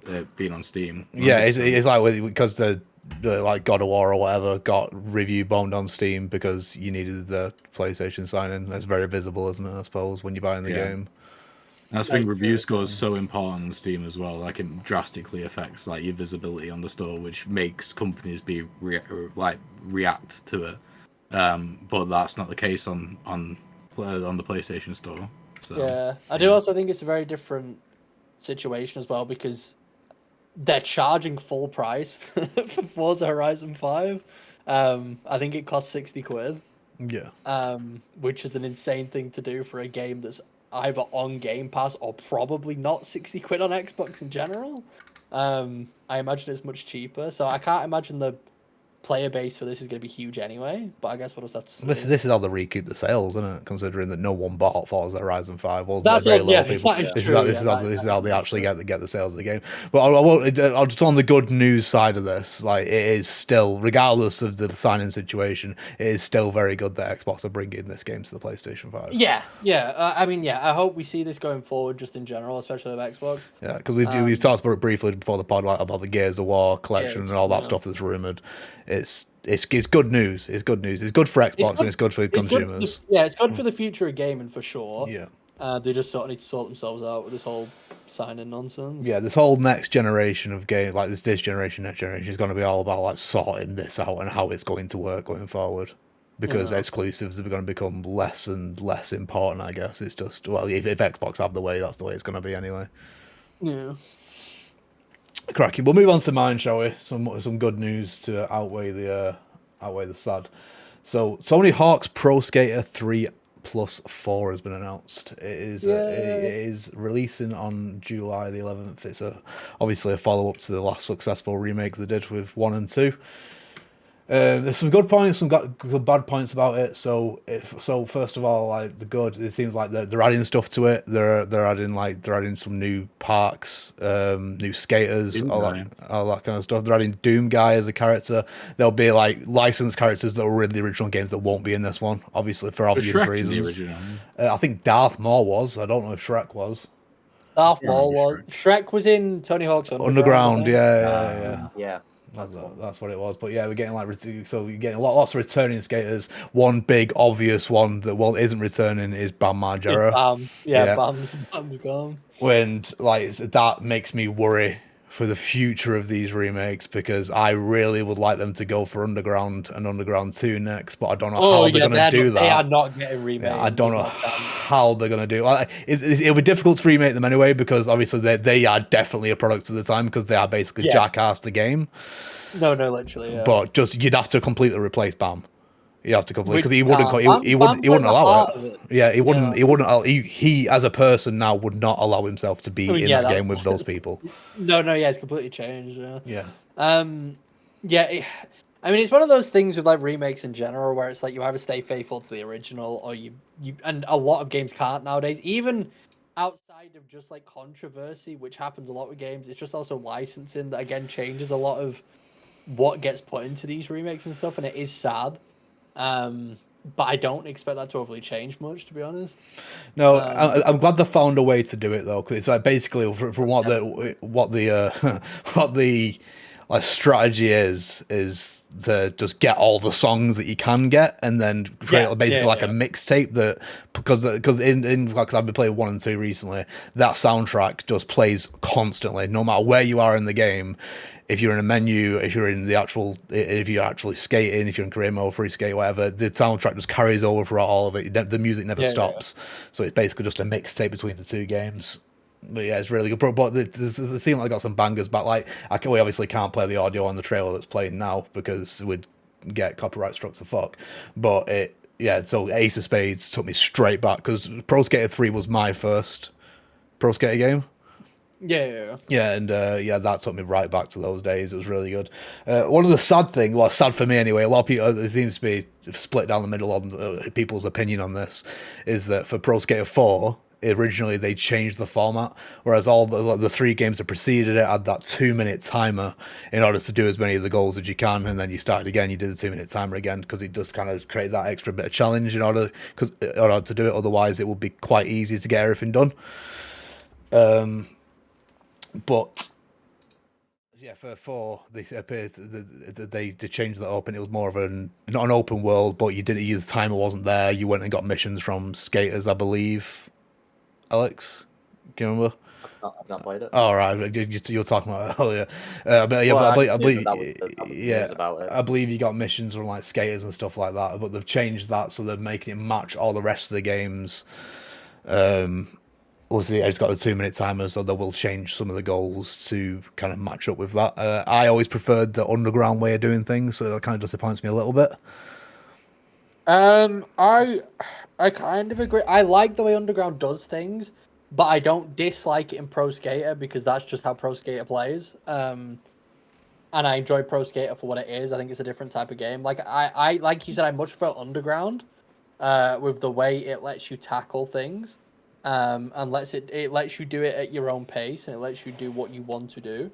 it being on Steam. Yeah, it's like because the like God of War or whatever got review bombed on Steam because you needed the PlayStation sign-in. That's very visible, isn't it? I suppose when you're buying the game. I think review score is so important on Steam as well. Like it drastically affects like your visibility on the store, which makes companies react to it. But that's not the case on the PlayStation Store. So, yeah, I do also think it's a very different situation as well because they're charging full price for Forza Horizon 5. I think it costs 60 quid. Yeah. Which is an insane thing to do for a game that's either on Game Pass or probably not 60 quid on Xbox in general. I imagine it's much cheaper, so I can't imagine the player base for this is going to be huge anyway, but I guess we'll just have to see. This is how they recoup the sales, isn't it? Considering that no one bought Forza Horizon 5. Well, that's very all, low yeah, people. This is how they actually get the sales of the game. But I'll just on the good news side of this, like it is still, regardless of the signing situation, it is still very good that Xbox are bringing this game to the PlayStation 5. Yeah. I mean, I hope we see this going forward, just in general, especially with Xbox. Yeah, because we've talked about it briefly before the pod about the Gears of War collection and all that stuff that's rumored. It's good news. It's good news. It's good for Xbox and it's good for consumers. It's good for the future of gaming for sure. Yeah. They just sort of need to sort themselves out with this whole sign-in nonsense. Yeah, this whole next generation of game, like this generation, next generation, is going to be all about like sorting this out and how it's going to work going forward. Because exclusives are going to become less and less important, I guess. It's just, well, if Xbox have the way, that's the way it's going to be anyway. Yeah. Cracking. We'll move on to mine, shall we? Some good news to outweigh the sad. So Tony Hawk's Pro Skater 3+4 has been announced. It is releasing on July the 11th. It's obviously a follow up to the last successful remake they did with 1 and 2. There's some good points, some bad points about it. So first of all, like the good, it seems like they're adding stuff to it. They're adding some new parks, new skaters, all that kind of stuff. They're adding Doom Guy as a character. There'll be like licensed characters that were in the original games that won't be in this one, obviously for obvious reasons. I think Darth Maul was. I don't know if Shrek was. Darth Maul was. Shrek was in Tony Hawk's Underground. Yeah. Yeah. That's what it was. But yeah, we're getting you're getting lots of returning skaters. One big obvious one that isn't returning is Bam Margera. Bam's gone. When that makes me worry for the future of these remakes because I really would like them to go for Underground and Underground 2 next, but I don't know how they're going to do that. They are not getting remade. Yeah, I don't know how they're going to do it. It'll be difficult to remake them anyway because obviously they are definitely a product of the time because they are basically jackass the game. No, literally. Yeah. But you'd have to completely replace Bam. You have to completely because he wouldn't allow it. Yeah, he wouldn't. He as a person now would not allow himself to be in that game with those people. No, it's completely changed. Yeah. I mean, it's one of those things with like remakes in general where it's like you either stay faithful to the original or you and a lot of games can't nowadays. Even outside of just like controversy, which happens a lot with games, it's just also licensing that again changes a lot of what gets put into these remakes and stuff, and it is sad. But I don't expect that to overly change much, to be honest. No, I'm glad they found a way to do it though, because it's like basically from what the like strategy is to just get all the songs that you can get and then create basically a mixtape that because in like I've been playing 1 and 2 recently, that soundtrack just plays constantly no matter where you are in the game. If you're in a menu, if you're actually skating, if you're in career mode, free skate, whatever, the soundtrack just carries over throughout all of it. The music never stops. So it's basically just a mixtape between the two games. But yeah, it's really good. But it seems like they got some bangers. But like, we obviously can't play the audio on the trailer that's playing now because we'd get copyright struck to fuck. But so Ace of Spades took me straight back because Pro Skater 3 was my first Pro Skater game. Yeah, and that took me right back to those days. It was really good. One of the sad for me anyway, a lot of people, it seems to be split down the middle on people's opinion on this, is that for Pro Skater 4, originally they changed the format, whereas all the 3 games that preceded it had that 2-minute timer in order to do as many of the goals as you can, and then you started again, you did the 2-minute timer again, because it does kind of create that extra bit of challenge in order to do it. Otherwise, it would be quite easy to get everything done. But yeah, for 4, they appears that they changed that up, and it was more of not an open world, but the timer wasn't there. You went and got missions from skaters, I believe. Alex, can you remember? I've not played it. Oh, right, you were talking about it earlier. I believe you got missions from like skaters and stuff like that, but they've changed that, so they're making it match all the rest of the games. Obviously, it's got a 2-minute timer, so they will change some of the goals to kind of match up with that. I always preferred the underground way of doing things, so that kind of disappoints me a little bit. I kind of agree. I like the way Underground does things, but I don't dislike it in Pro Skater because that's just how Pro Skater plays. And I enjoy Pro Skater for what it is. I think it's a different type of game. Like I like you said, I much prefer Underground, with the way it lets you tackle things. And it lets you do it at your own pace, and it lets you do what you want to do.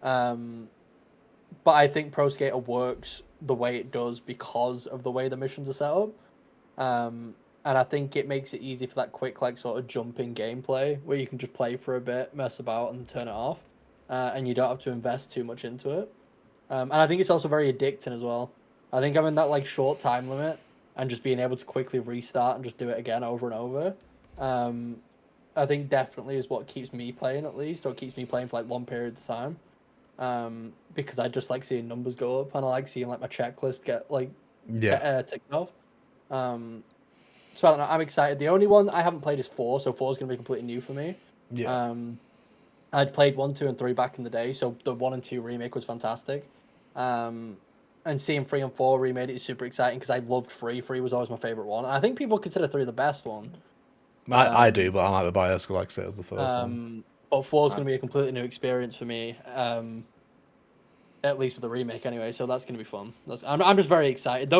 But I think Pro Skater works the way it does because of the way the missions are set up. And I think it makes it easy for that quick, like, sort of jumping gameplay where you can just play for a bit, mess about, and turn it off. And you don't have to invest too much into it. And I think it's also very addicting as well. I think having that, like, short time limit and just being able to quickly restart and just do it again over and over, I think definitely is what keeps me playing, at least, or keeps me playing for like one period of time. Because I just like seeing numbers go up, and I like seeing like my checklist get like ticked off. So I don't know, I'm excited. The only one I haven't played is 4, so 4 is going to be completely new for me. I'd played 1, 2, and 3 back in the day, so the 1 and 2 remake was fantastic. And seeing 3 and 4 remade it is super exciting because I loved 3. 3 was always my favorite one. And I think people consider 3 the best one. I do, but I might be biased because, like I said, it was the first one. But 4 is going to be a completely new experience for me, at least with the remake anyway. So that's going to be fun. I'm just very excited.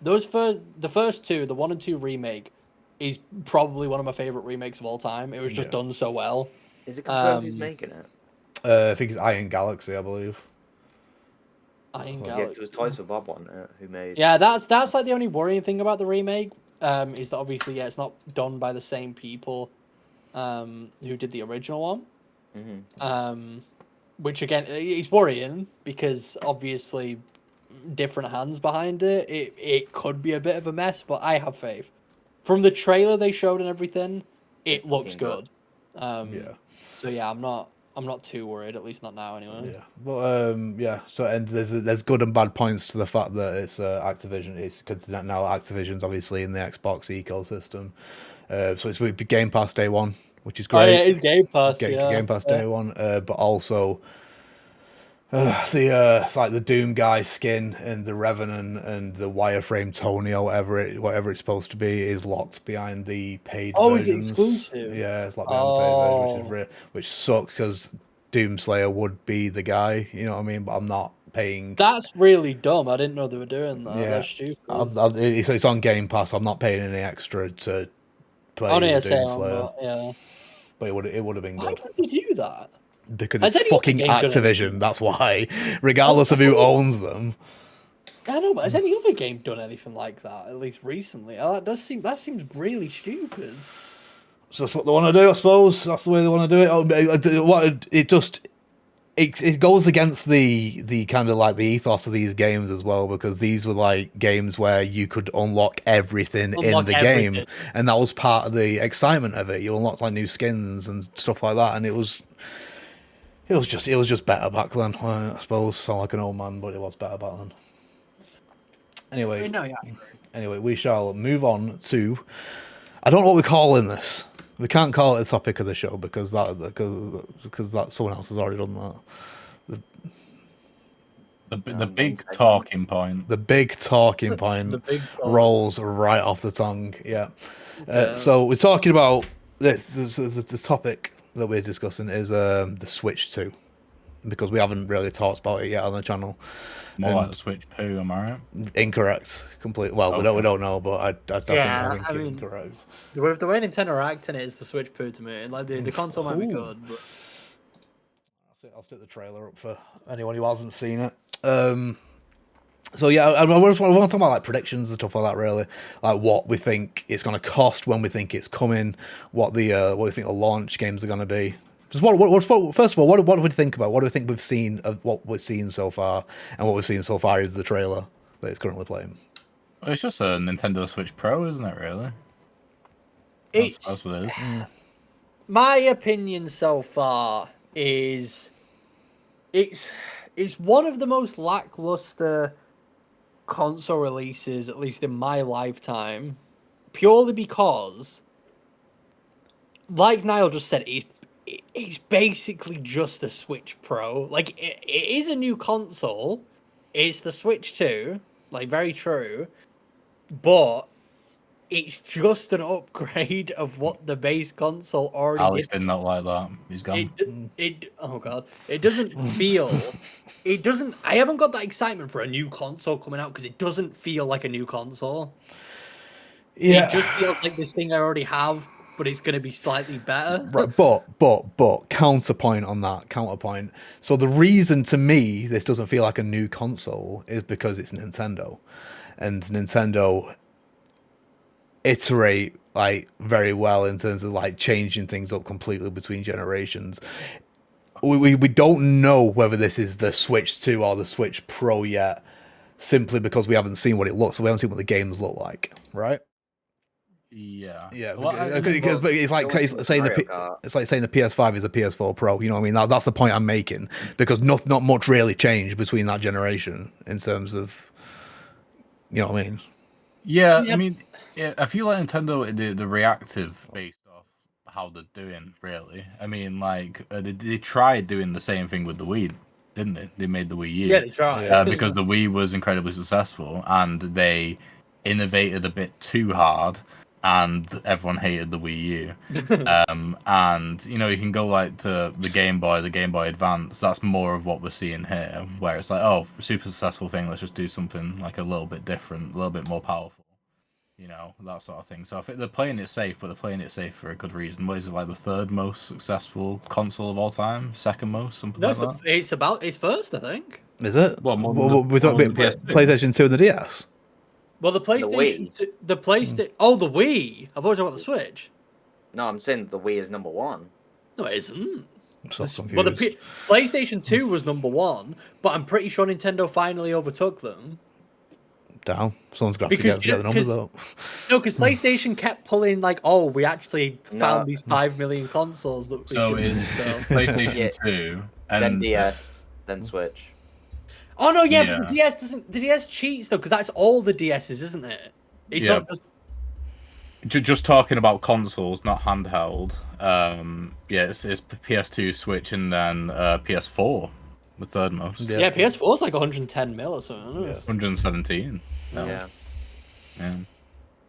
The first 2, the 1 and 2 remake, is probably one of my favorite remakes of all time. It was just done so well. Is it confirmed who's making it? I think it's Iron Galaxy, I believe. Iron Galaxy. Yeah, because it was Toys for Bob on it who made. Yeah, that's like the only worrying thing about the remake. Is that obviously it's not done by the same people who did the original one. Mm-hmm. Which again is worrying because obviously different hands behind it. It could be a bit of a mess, but I have faith. From the trailer they showed and everything, it looks good. So yeah, I'm not too worried, at least not now anyway. Yeah, but So and there's good and bad points to the fact that it's Activision. It's because now Activision's obviously in the Xbox ecosystem, so it's with Game Pass day one, which is great. Oh yeah, it's Game Pass. Game Pass day one, but also it's like the Doom guy skin and the Revenant and the wireframe Tony or whatever it's supposed to be is locked behind the paid versions. Is it exclusive? Yeah, it's locked behind the paid version, which sucks because Doomslayer would be the guy, you know what I mean? But I'm not paying. That's really dumb. I didn't know they were doing that. Yeah, that's stupid. It's on Game Pass. I'm not paying any extra to play Doomslayer. Yeah, but it would have been good. Why would they do that? Because it's fucking Activision, that's why. Regardless of who owns them. I know, but has any other game done anything like that, at least recently? That seems really stupid. So that's what they want to do, I suppose. That's the way they want to do it. it goes against the kind of like the ethos of these games as well, because these were like games where you could unlock everything in the game, and that was part of the excitement of it. You unlocked like new skins and stuff like that, and it was just better back then. I suppose sound like an old man, but it was better back then. Anyway, anyway, we shall move on to. I don't know what we're calling this. We can't call it a topic of the show because someone else has already done that. The big talking point. The big talking point rolls right off the tongue. Yeah. So we're talking about the topic that we're discussing is the Switch 2, because we haven't really talked about it yet on the channel. More like the Switch poo, am I right? Incorrect. Completely. Well, Okay. we don't know, but I definitely think incorrect. With the way Nintendo are acting, it's the Switch poo to me. Like the console might be good, but I'll stick the trailer up for anyone who hasn't seen it. So yeah, I want to talk about like predictions and stuff like that. Really, like what we think it's going to cost, when we think it's coming, what we think the launch games are going to be. Just first of all, what do we think about? What do we think we've seen of what we've seen so far? And what we've seen so far is the trailer that it's currently playing. Well, it's just a Nintendo Switch Pro, isn't it? Really, that's what it is. My opinion so far is it's one of the most lackluster console releases, at least in my lifetime, purely because, like Niall just said, it's basically just the Switch Pro. Like, it is a new console. It's the Switch 2, like, very true, but it's just an upgrade of what the base console already Alex did not like that. He's gone. Oh god, it doesn't feel. It doesn't. I haven't got that excitement for a new console coming out because it doesn't feel like a new console. Yeah, it just feels like this thing I already have, but it's going to be slightly better. Right, but counterpoint on that. Counterpoint. So the reason to me this doesn't feel like a new console is because it's Nintendo, and Nintendo iterate like very well in terms of like changing things up completely between generations. We don't know whether this is the Switch 2 or the Switch Pro yet, simply because we haven't seen what it looks. So we haven't seen what the games look like, right? Yeah. Well, because it's like saying the PS5 is a PS4 Pro. You know what I mean? That's the point I'm making, because not much really changed between that generation in terms of, you know what I mean? Yeah, I mean, I feel like Nintendo the reactive based off how they're doing. Really, I mean, like they tried doing the same thing with the Wii, didn't they? They made the Wii U. Yeah, they tried because the Wii was incredibly successful, and they innovated a bit too hard. And everyone hated the Wii U. And, you know, you can go like to the Game Boy Advance. That's more of what we're seeing here, where it's like, oh, super successful thing. Let's just do something like a little bit different, a little bit more powerful. You know, that sort of thing. So I think they're playing it safe, but they're playing it safe for a good reason. What is it, like the third most successful console of all time? Second most? Something like that? It's first, I think. Is it? Well, we're talking about PlayStation 2 and the DS. Well, the PlayStation, the PlayStation. Oh, the Wii. I've always talked about the Switch. No, I'm saying the Wii is number one. No, it isn't. I'm so confused. Well, the PlayStation 2 was number one, but I'm pretty sure Nintendo finally overtook them. Damn, someone's got to get the numbers up. No, because PlayStation kept pulling like, oh, we actually found these 5 million consoles that. So is PlayStation 2 and then DS, then Switch. Oh no, but the DS doesn't. The DS cheats though, because that's all the DSs, isn't it? It's not just. Just talking about consoles, not handheld. It's PS2, Switch, and then PS4, the third most. Yeah, PS4 is like 110 mil or something. Isn't it? 117. No. Yeah.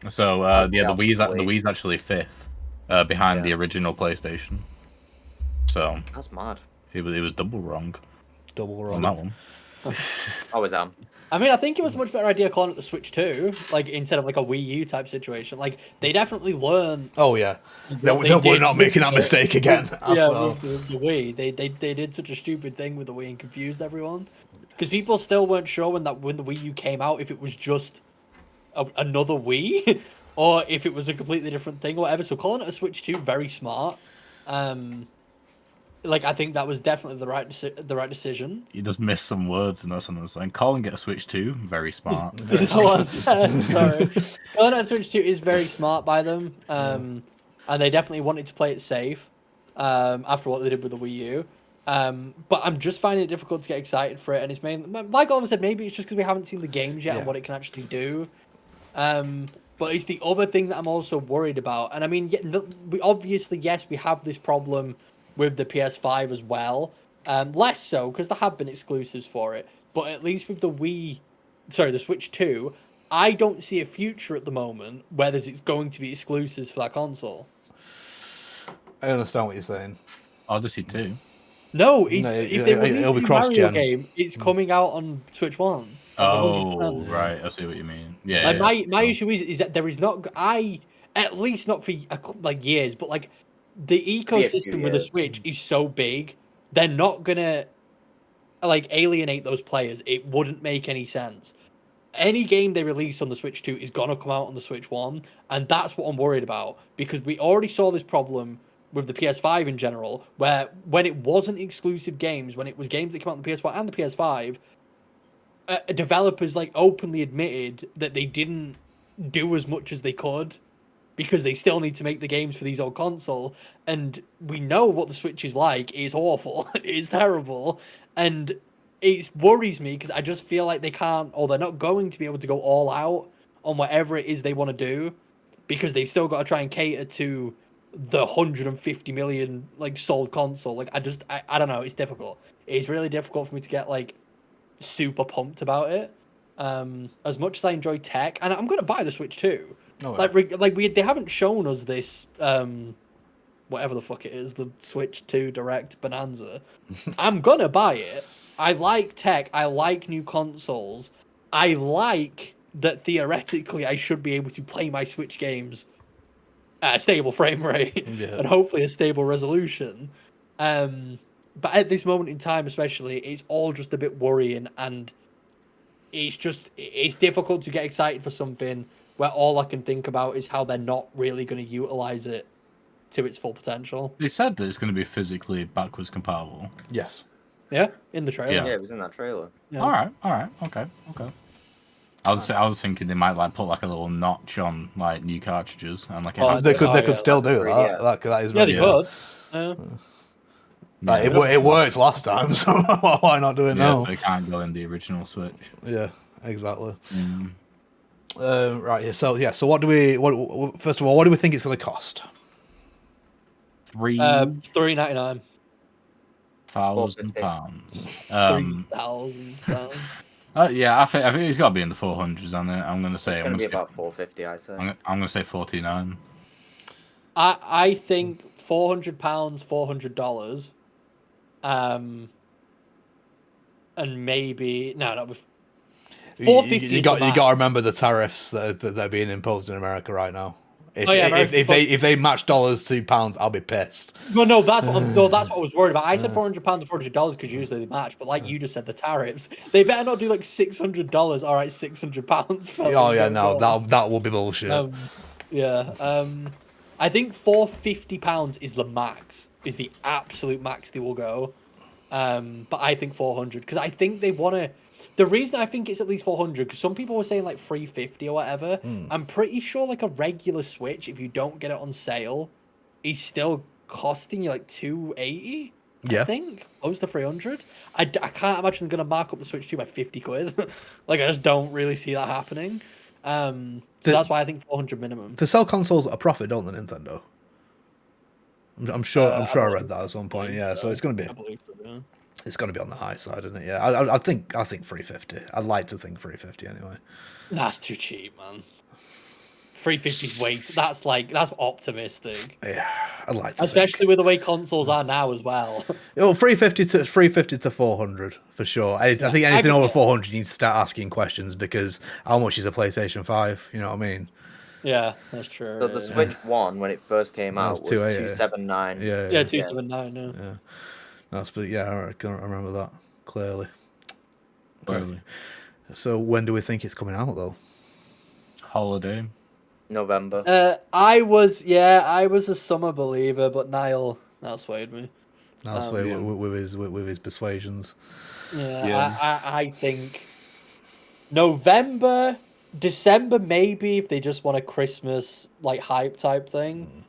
So the Wii's actually fifth, behind the original PlayStation. So that's mad. He was double wrong. On that one. Always am. I mean, I think it was a much better idea calling it the Switch 2, like instead of like a Wii U type situation. Like they definitely learned. Oh yeah, we're not making that mistake again. With the Wii, they did such a stupid thing with the Wii and confused everyone, because people still weren't sure when the Wii U came out if it was just another Wii or if it was a completely different thing or whatever. So calling it a Switch 2, very smart. like I think that was definitely the right decision. You just missed some words in that sentence. And calling it a Switch 2, very smart. It was. Sorry. Calling it a Switch 2 is very smart by them. And they definitely wanted to play it safe after what they did with the Wii U. But I'm just finding it difficult to get excited for it. And it's mainly, like Oliver said, maybe it's just because we haven't seen the games yet and what it can actually do. But it's the other thing that I'm also worried about. And I mean, we obviously, yes, we have this problem with the PS5 as well. Less so, because there have been exclusives for it. But at least with the Switch 2, I don't see a future at the moment where it's going to be exclusives for that console. I understand what you're saying. Odyssey 2. No, if they release it'll a be Mario game, it's coming out on Switch 1. Oh, right. I see what you mean. Yeah. My issue is that there is not... at least not for like years, but like the ecosystem with the Switch is so big, they're not gonna like alienate those players. It wouldn't make any sense. Any game they release on the Switch 2 is gonna come out on the Switch 1, and that's what I'm worried about, because we already saw this problem with the PS5 in general, where when it wasn't exclusive games, when it was games that came out on the PS4 and the PS5, developers like openly admitted that they didn't do as much as they could because they still need to make the games for these old console, and we know what the Switch is like. It's awful. It's terrible, and it worries me because I just feel like they can't, or they're not going to be able to go all out on whatever it is they want to do, because they've still got to try and cater to the 150 million like sold console. Like I don't know. It's difficult. It's really difficult for me to get like super pumped about it. As much as I enjoy tech, and I'm gonna buy the Switch too. Oh, yeah. They haven't shown us this whatever the fuck it is, the Switch 2 Direct Bonanza. I'm gonna buy it. I like tech. I like new consoles. I like that theoretically I should be able to play my Switch games at a stable frame rate and hopefully a stable resolution. But at this moment in time, especially, it's all just a bit worrying, and it's difficult to get excited for something where all I can think about is how they're not really going to utilize it to its full potential. They said that it's going to be physically backwards compatible. Yes. Yeah, in the trailer. Yeah, it was in that trailer. Yeah. All right, okay. I was thinking they might like put like a little notch on like new cartridges and like. They could still do that. Yeah. That is they could. It worked last time, so why not do it now? They can't go in the original Switch. Yeah, exactly. Right. So what do we? First of all, what do we think it's going to cost? £399. £1,000. £3,000. Yeah, I think it's got to be in the 400s on it. I'm going to say it's going to be about 450. I say. I'm going to say 49. I think £400, $400. And maybe no. $450. You got to remember the tariffs that are being imposed in America right now. If they match dollars to pounds, I'll be pissed. No, that's what I was worried about. I said £400 or $400 because usually they match, but like you just said, the tariffs, they better not do like $600. All right, £600. Oh yeah, no, that will be bullshit. I think £450 is the max, is the absolute max they will go. But I think 400 because I think they want to. The reason I think it's at least 400 because some people were saying like 350 or whatever. I'm pretty sure like a regular Switch, if you don't get it on sale, is still costing you like 280. Yeah. I think close to 300. I can't imagine they're gonna mark up the Switch 2 by 50 quid. Like I just don't really see that happening. So that's why I think 400 minimum. To sell consoles at a profit, don't they, Nintendo? I'm sure I read that at some point. Yeah, so it's going to be. It's going to be on the high side, isn't it? Yeah, I think 350. I'd like to think 350 anyway. That's too cheap, man. 350's way. That's optimistic. Yeah, I'd like to. Especially with the way consoles are now as well. 350 to 400 for sure. I think anything over 400, you need to start asking questions because how much is a PlayStation 5? You know what I mean? Yeah, that's true. So the Switch 1 when it first came out was 279. Yeah, 279. Yeah. I remember that clearly. So when do we think it's coming out though? Holiday. November. I was a summer believer, but Niall swayed me. with his persuasions. Yeah. I think November, December maybe if they just want a Christmas like hype type thing.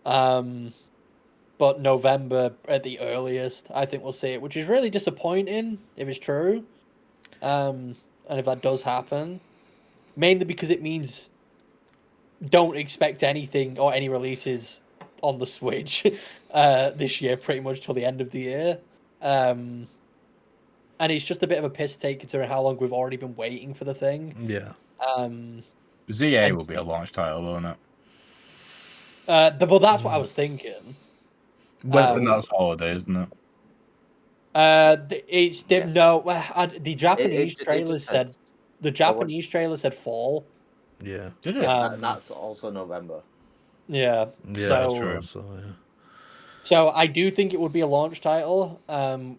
But November at the earliest, I think we'll see it, which is really disappointing if it's true. And if that does happen, mainly because it means don't expect anything or any releases on the Switch this year, pretty much till the end of the year. And it's just a bit of a piss take considering how long we've already been waiting for the thing. Yeah. ZA will be a launch title, won't it? Well, that's what I was thinking. And that's holiday, isn't it? The Japanese trailer said the Japanese trailer said fall. Yeah. Did it? That's also November. Yeah. Yeah, so, that's true. So yeah. So I do think it would be a launch title,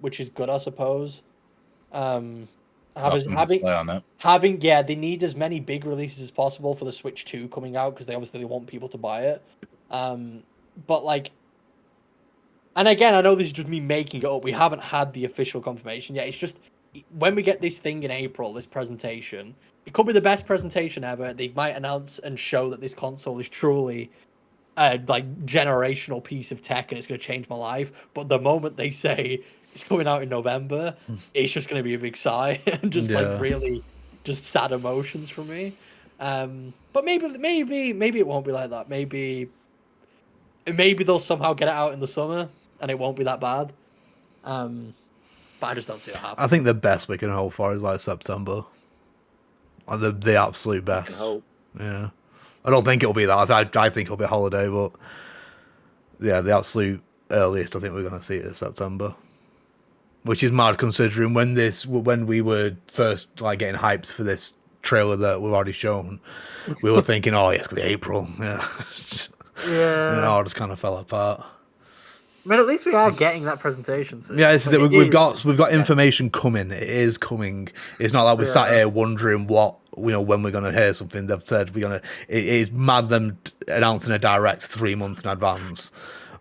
which is good, I suppose. They need as many big releases as possible for the Switch 2 coming out because they want people to buy it. But like, and again, I know this is just me making it up. We haven't had the official confirmation yet. It's just when we get this thing in April, this presentation, it could be the best presentation ever. They might announce and show that this console is truly a generational piece of tech and it's going to change my life. But the moment they say it's coming out in November, it's just going to be a big sigh and just really just sad emotions for me. But maybe it won't be like that. Maybe they'll somehow get it out in the summer and it won't be that bad. But I just don't see that happening. I think the best we can hope for is like September. The absolute best. I can hope. Yeah. I don't think it'll be that. I think it'll be a holiday, but yeah, the absolute earliest I think we're going to see it is September. Which is mad considering when we were first getting hyped for this trailer that we've already shown, we were thinking, oh, yeah, it's going to be April. Yeah. Yeah. It all just kind of fell apart. I mean, at least we are getting that presentation soon. Yeah, we've got information coming. It is coming. It's not like we're sat here wondering when we're going to hear something. They've said we're going to. It is mad them announcing a direct 3 months in advance,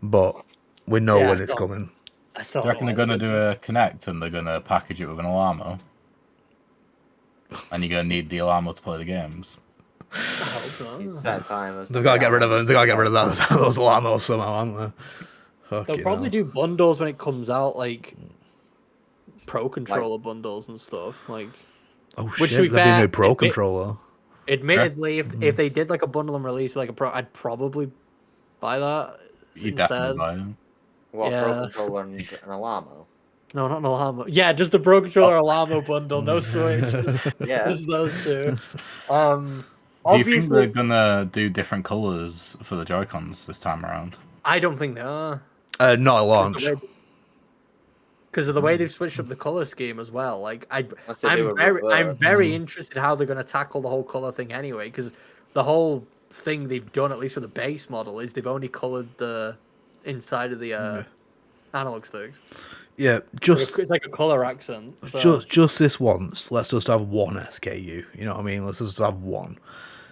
but we know when it's coming. Do you reckon they're going to do a Connect and they're going to package it with an Alamo? And you're going to need the Alamo to play the games? I hope so. It's that time. They've got to get rid of them. They've got to get rid of those Alamos somehow, aren't they? They'll probably do bundles when it comes out, like Pro Controller bundles and stuff. Like, which there'd be no Pro Controller. Admittedly, if they did like a bundle and release like a Pro, I'd probably buy that. You'd definitely buy them. Well, Pro Controller and an Alamo. No, not an Alamo. Yeah, just the Pro Controller Alamo bundle, no Switch. Just those two. Do you think they're gonna do different colors for the Joy-Cons this time around? I don't think they are. Not at launch. Because of the way they've switched up the color scheme as well. Like I'm very interested how they're going to tackle the whole color thing anyway. Because the whole thing they've done, at least for the base model, is they've only colored the inside of the analog sticks. Yeah, it's like a color accent. So. Just this once. Let's just have one SKU. You know what I mean? Let's just have one.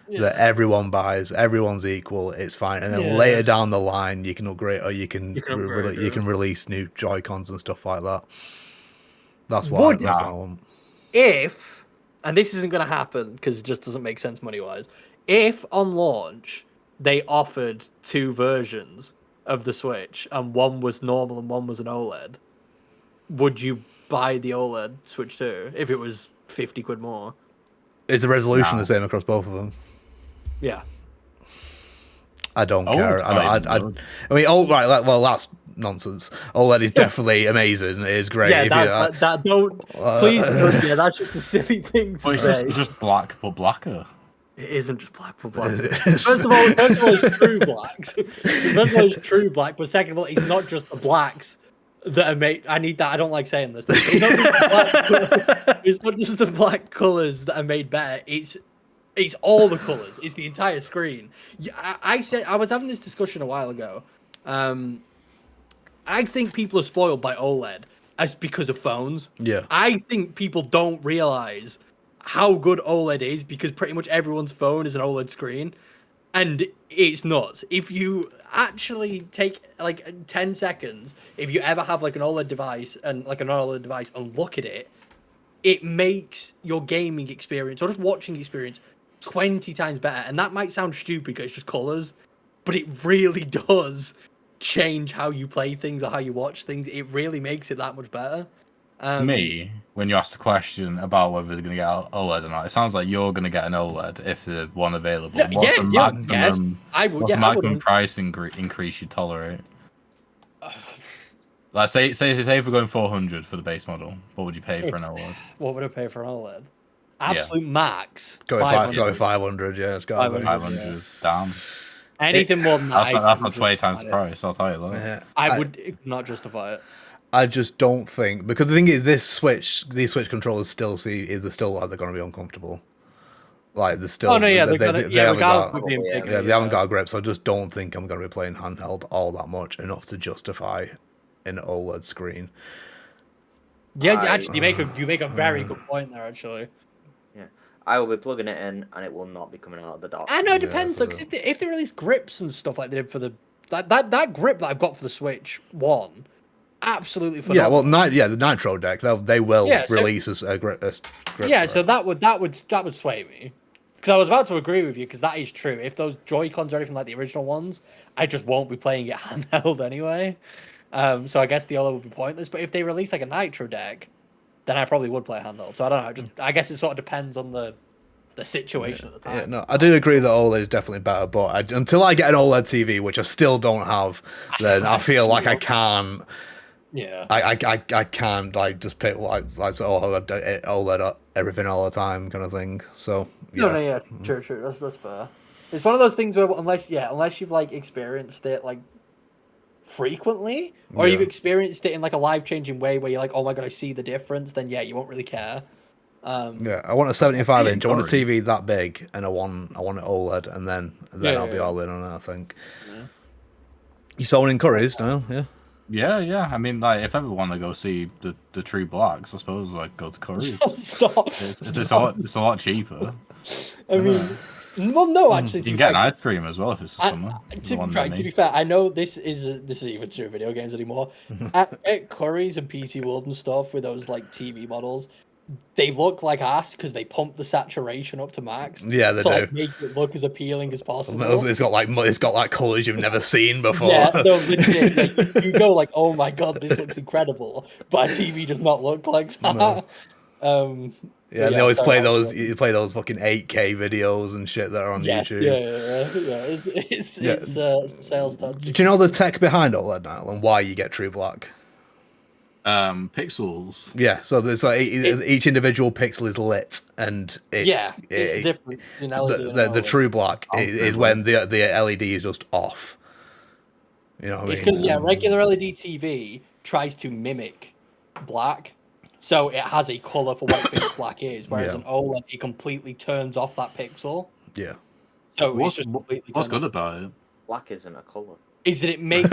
That everyone buys, everyone's equal, it's fine. And then later down the line, you can upgrade, or you can release new Joy-Cons and stuff like that. That's what I want. If, and this isn't going to happen because it just doesn't make sense money-wise, if on launch they offered two versions of the Switch and one was normal and one was an OLED, would you buy the OLED Switch 2 if it was 50 quid more? Is the resolution the same across both of them? Yeah. I don't care. I mean, well, that's nonsense. OLED is definitely amazing. It is great. Yeah, please don't. Yeah, that's just a silly thing to say. It's just black but blacker. It isn't just black but black. First of all, it's true blacks. First of all, it's true black. But second of all, it's not just the blacks that are made. I need that. I don't like saying this. It's not just the black colors that are made better. It's all the colors. It's the entire screen. I said I was having this discussion a while ago. I think people are spoiled by OLED as because of phones. Yeah. I think people don't realize how good OLED is because pretty much everyone's phone is an OLED screen. and it's nuts. If you actually take like 10 seconds, if you ever have like an OLED device and like an OLED device and look at it, it makes your gaming experience or just watching experience 20 times better. And that might sound stupid because it's just colors, but it really does change how you play things or how you watch things. It really makes it that much better. Me, when you ask the question about whether they're going to get OLED or not, it sounds like you're going to get an OLED if there's one available. No, What's the maximum, I would. what's the I maximum would. price increase you tolerate? Like, say if we're going 400 for the base model, what would you pay for an OLED? What would I pay for an OLED? Absolute max. Going 500, yeah, it's got 500, damn. Anything more than that, That's not 20 times the price, I'll tell you that. Yeah, I would not justify it. I just don't think, because the thing is, these Switch controllers still they're going to be uncomfortable. Like they're still. Oh no, yeah, they haven't got, they haven't got a grip, so I just don't think I'm going to be playing handheld all that much enough to justify an OLED screen. Yeah, actually, you make a very good point there. Actually, yeah, I will be plugging it in, and it will not be coming out of the dock. I know it depends. Like if they release grips and stuff like they did for the that grip that I've got for the Switch One. Absolutely phenomenal. Yeah, well, the Nitro deck, they will release a grip. Yeah, so that would sway me, because I was about to agree with you, because that is true. If those Joy-Cons are anything like the original ones, I just won't be playing it handheld anyway. So I guess the OLED would be pointless. But if they release like a Nitro deck, then I probably would play handheld. So I don't know. I guess it sort of depends on the situation at the time. Yeah, no, I do agree that OLED is definitely better, but until I get an OLED TV, which I still don't have, then I feel like I can't. Yeah, I can't like just pick OLED everything all the time kind of thing. So yeah. True. That's fair. It's one of those things where unless you've like experienced it like frequently, or you've experienced it in like a life-changing way where you're like, oh my god, I see the difference, then you won't really care. I want a 75-inch. I want a TV that big, and I want an OLED, and then I'll be all in on it. I think. Yeah. You someone encouraged, no? Yeah. Yeah. I mean, like, if I ever want to go see the True Blacks, I suppose like go to Curry's. Stop. It's a lot cheaper. I mean, well, no, actually, you can get an ice cream as well if it's the summer. To be fair, I know this is even true of video games anymore. at Curry's and PC World and stuff with those like TV models, they look like ass because they pump the saturation up to max. Yeah, they do. To like, make it look as appealing as possible. It's got like colours you've never seen before. Yeah, no, legit. Like, you go like, oh my god, this looks incredible, but a TV does not look like that. No. Yeah, they always play those. You play those fucking 8K videos and shit that are on YouTube. Yeah. It's sales tactic. Do you know the tech behind OLED now and why you get True Black? Pixels. Yeah, so there's like each individual pixel is lit, and it's different. The True Black is when the LED is just off. You know what I mean? It's because regular LED TV tries to mimic black, so it has a color for what pitch black is, whereas an OLED it completely turns off that pixel. Yeah. So what's good about it? Black isn't a color. Is that it makes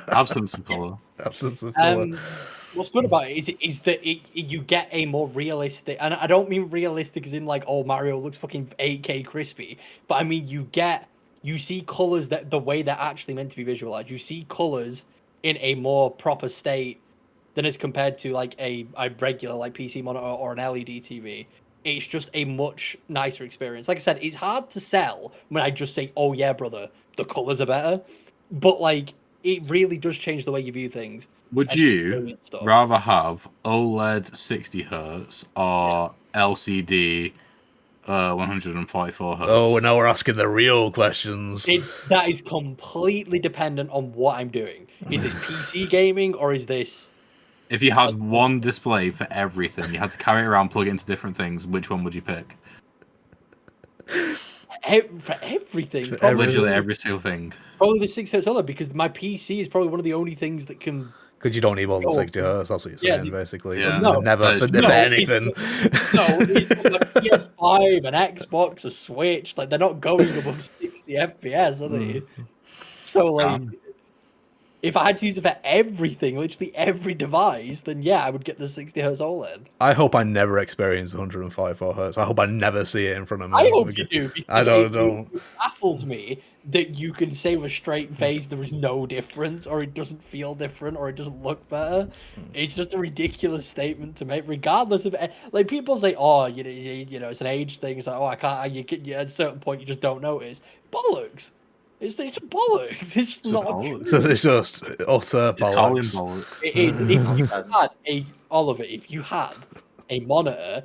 absence of color? Absence of color. What's good about it is that you get a more realistic, and I don't mean realistic as in like, oh, Mario looks fucking 8K crispy, but I mean you see colors that the way they're actually meant to be visualized. You see colors in a more proper state than as compared to like a regular like PC monitor or an LED TV. It's just a much nicer experience. Like I said, it's hard to sell when I just say, oh yeah, brother, the colors are better. But like, it really does change the way you view things. Would you rather have OLED 60 Hz or LCD 144 Hz? Oh, now we're asking the real questions. That is completely dependent on what I'm doing. Is this PC gaming or is this... If you had one display for everything, you had to carry it around, plug it into different things, which one would you pick? For everything. Literally every single thing. Probably the 60 Hz OLED, because my PC is probably one of the only things that can... Because you don't need more than 60 Hz, that's what you're saying, basically. Yeah. No, never for anything. It's a PS5, an Xbox, a Switch, like they're not going above 60 FPS, are they? So like, If I had to use it for everything, literally every device, then yeah, I would get the 60 Hz OLED. I hope I never experience 144 Hz. I hope I never see it in front of me. I hope you do, because don't. it baffles me that you can say with a straight face there is no difference, or it doesn't feel different, or it doesn't look better. It's just a ridiculous statement to make, regardless of like people say, oh, you know, it's an age thing. It's like, oh, I can't. At a certain point, you just don't notice. Bollocks. It's bollocks. It's just not true. So it's just utter bollocks. bollocks. It is. If you had Oliver, if you had a monitor,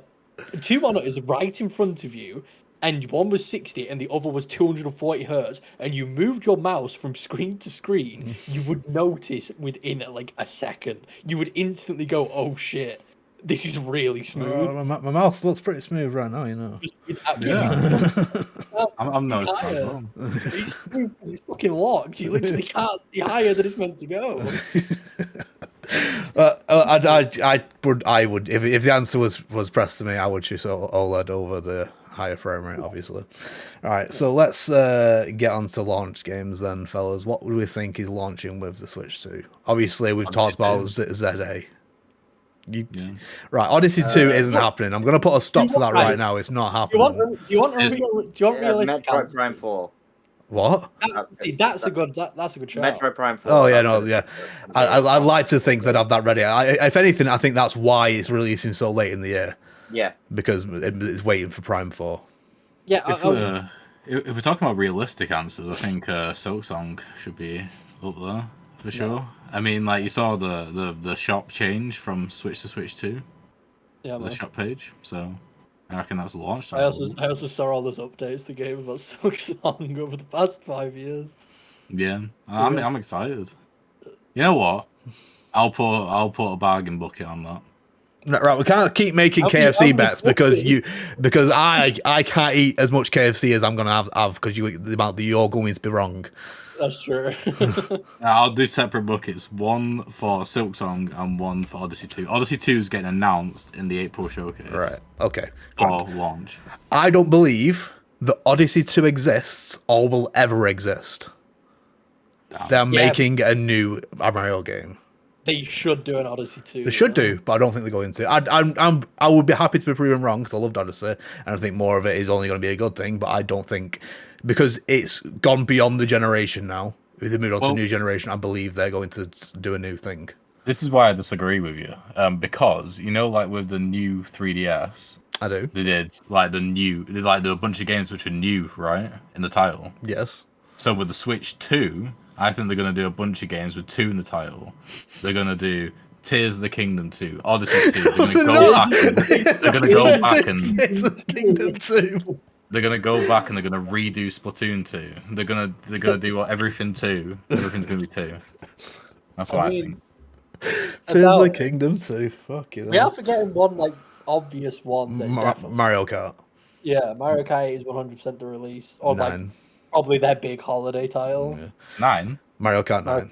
two monitors right in front of you, and one was 60 and the other was 240 hertz, and you moved your mouse from screen to screen, you would notice within like a second. You would instantly go, "Oh shit, this is really smooth." My mouse looks pretty smooth right now, you know. I'm noticed that as well. It's smooth because it's fucking locked. You literally can't see higher than it's meant to go. I would if the answer was pressed to me, I would choose OLED over the higher frame rate, obviously. All right, so let's get on to launch games then, fellas. What would we think is launching with the Switch 2? Obviously, we've talked about ZA. Right, Odyssey 2 isn't happening. I'm going to put a stop to that right now. It's not happening. Do you want realistic Metroid answer? Prime 4. What? That's a good shout. Metroid Prime 4. Oh yeah, no, yeah. I'd like to think that I've that ready. If anything, I think that's why it's releasing so late in the year. Yeah. Because it's waiting for Prime 4. Yeah. If we're talking about realistic answers, I think Silksong should be up there for sure. Yeah. I mean, like you saw the shop change from Switch to Switch 2. Yeah, the shop page. So I reckon that's a launch time. I also saw all those updates to game about Silksong over the past 5 years. Yeah, I'm excited. You know what? I'll put a bargain bucket on that. Right, we can't keep making KFC bets because I can't eat as much KFC as I'm gonna have because the amount that you're going to be wrong. That's true. I'll do separate buckets. One for Silksong and one for Odyssey 2. Odyssey 2 is getting announced in the April showcase. Right. Okay. For launch. I don't believe that Odyssey 2 exists or will ever exist. They're making a new Mario game. They should do an Odyssey 2. They should do, but I don't think they're going to. I would be happy to be proven wrong because I loved Odyssey, and I think more of it is only going to be a good thing. But I don't think, because it's gone beyond the generation now. If they move on to a new generation, I believe they're going to do a new thing. This is why I disagree with you, because like with the new 3DS, I do. They did a bunch of games which are new, right, in the title. Yes. So with the Switch 2. I think they're going to do a bunch of games with 2 in the title. They're going to do Tears of the Kingdom 2, Odyssey 2. They're going to go back and they're going to go back and Tears of the Kingdom 2. They're going to go back and they're going to redo Splatoon 2. They're going to do everything 2. Everything's going to be 2. That's what I think. Tears of the Kingdom 2. Fuck you. We are forgetting one obvious one. Mario Kart. Yeah, Mario Kart is 100% the release. Or 9. Probably their big holiday title. Yeah. 9? Mario Kart 9.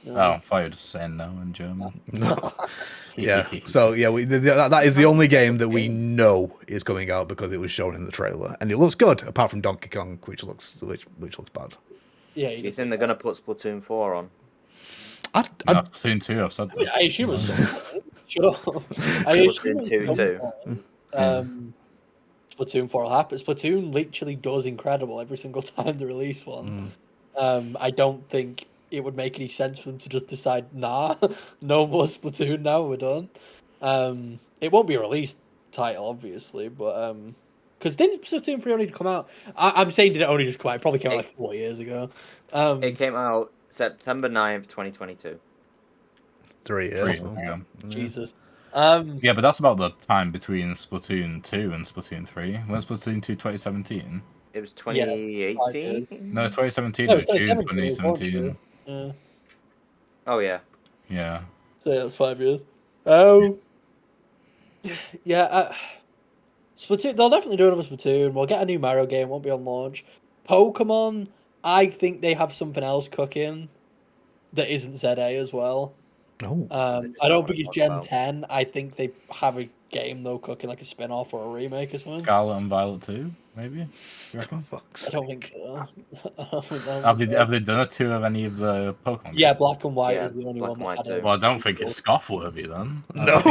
Oh, I thought you were just saying no in German. No. Yeah. So yeah, that is the only game that we know is coming out because it was shown in the trailer, and it looks good. Apart from Donkey Kong, which looks bad. Yeah. You think they're gonna put Splatoon 4 on? Splatoon 2. I've said this. I assume it's shut up. Splatoon 2 too. Splatoon 4 will happen. Splatoon literally does incredible every single time they release one. I don't think it would make any sense for them to just decide, nah, no more Splatoon now, we're done. It won't be a release title, obviously, but because didn't Splatoon 3 only come out? I'm saying did it only just come out? It probably came out 4 years ago. It came out September 9th, 2022. 3 years. Jesus. Yeah, but that's about the time between Splatoon 2 and Splatoon 3. When Splatoon 2 2017? It was 2018? No, it's 2017. No, it was June 2017. Yeah. Oh, yeah. Yeah. So that's 5 years. Oh. Yeah. Splatoon, they'll definitely do another Splatoon. We'll get a new Mario game, won't be on launch. Pokemon, I think they have something else cooking that isn't ZA as well. Oh. I don't think it's Gen 10. I think they have a game though cooking, like a spin-off or a remake or something. Scarlet and Violet 2? maybe. You reckon? Fuck's I don't think so. Have they done a tour of any of the Pokemon? Yeah, games? Black and White Yeah, is the only Black one and White that too. Well, I don't think it's scoff worthy then. No.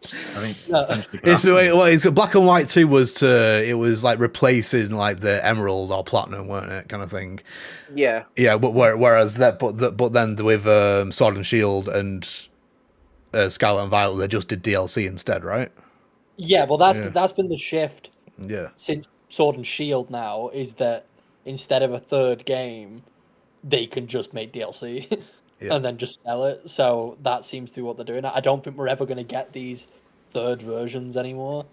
I think No. essentially. It's Black and White 2 was like replacing like the Emerald or Platinum, weren't it, kind of thing. Yeah. Yeah, but whereas but then with Sword and Shield and Scarlet and Violet, they just did DLC instead, right? Yeah, well, Yeah. that's been the shift Yeah. since Sword and Shield. Now is that instead of a third game, they can just make DLC Yeah. and then just sell it. So that seems to be what they're doing. I don't think we're ever going to get these third versions anymore,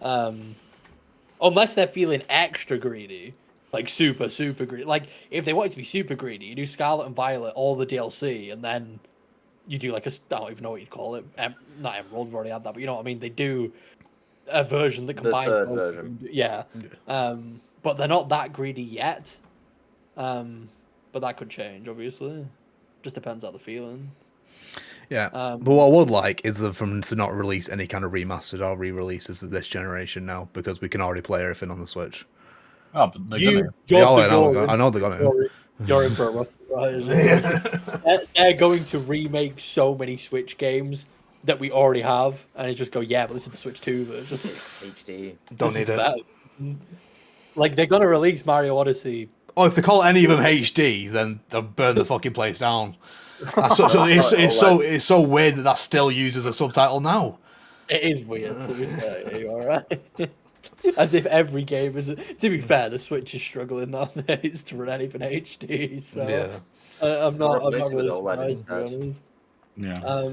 unless they're feeling extra greedy, like super greedy. Like if they wanted to be super greedy, you do Scarlet and Violet, all the DLC, and then you do like I don't even know what you'd call it. Not Emerald, we've already had that, but you know what I mean. They do a version that combines third both. version. Yeah. But they're not that greedy yet. But that could change, obviously. Just depends how they're feeling. Yeah. But what I would like is for them to not release any kind of remastered or re-releases of this generation now, because we can already play everything on the Switch. Oh, but they're You gonna. I know they're gonna. You're in for a rough surprise. They're going to remake so many Switch games that we already have, and they just go, yeah, but this is the Switch 2 version. HD. Don't need it. Like, they're going to release Mario Odyssey. Oh, if they call any of them HD, then they'll burn the fucking place down. It's so weird that still used as a subtitle now. It is weird, to be fair. You alright? As if every game is. To be fair, the Switch is struggling nowadays to run anything HD. So Yeah. I'm not really OLED surprised, to be honest. Yeah.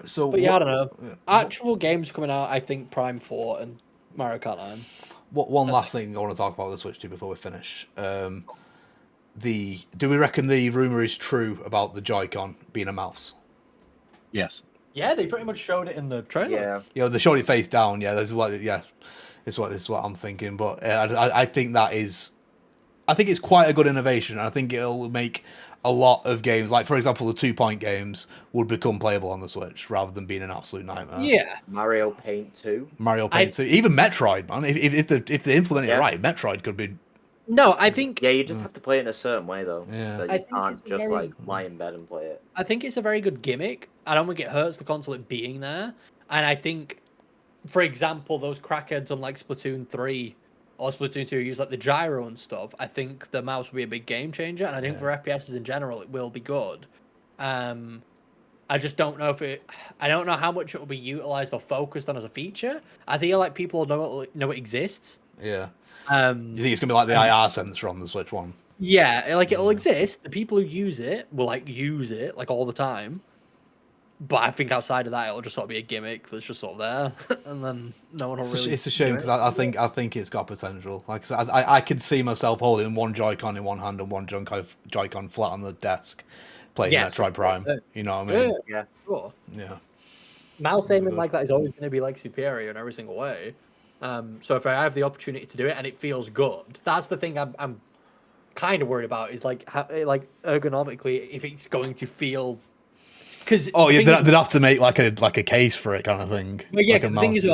So, But yeah, I don't know. Actual games coming out, I think Prime 4 and Mario Kart 9. One last thing I want to talk about the Switch 2 before we finish. Do we reckon the rumor is true about the Joy-Con being a mouse? Yes. Yeah, they pretty much showed it in the trailer. Yeah. You know, they showed it face down. Yeah, this is what I'm thinking. But I think that is, I think it's quite a good innovation. I think it'll make a lot of games, like for example, the 2-point games would become playable on the Switch rather than being an absolute nightmare. Yeah. Mario Paint 2. Mario Paint 2, even Metroid, man. If they implement it right, Metroid could be. No, I think. Yeah, you just have to play it in a certain way though. Yeah. That I you think can't it's just very- like lie in bed and play it. I think it's a very good gimmick. I don't think it hurts the console it being there. And I think, for example, those crackheads on like Splatoon 3 or Splatoon 2 use like the gyro and stuff. I think the mouse will be a big game changer. And I think for FPSs in general, it will be good. I just don't know I don't know how much it will be utilized or focused on as a feature. I feel like people know it exists. Yeah. You think it's gonna be like the IR sensor on the Switch One? Yeah, like it'll exist. The people who use it will like use it like all the time. But I think outside of that, it'll just sort of be a gimmick that's just sort of there, and then no one will really. It's a shame because I think it's got potential. Like I said, I could see myself holding one Joy-Con in one hand and one Joy-Con flat on the desk, playing Metroid Prime. You know what I mean? Yeah. Sure. Yeah. Mouse aiming like that is always going to be like superior in every single way. So if I have the opportunity to do it and it feels good, that's the thing I'm kind of worried about is like how, like ergonomically if it's going to feel. Because they'd have to make like a case for it kind of thing. Well, yeah, like because the thing is with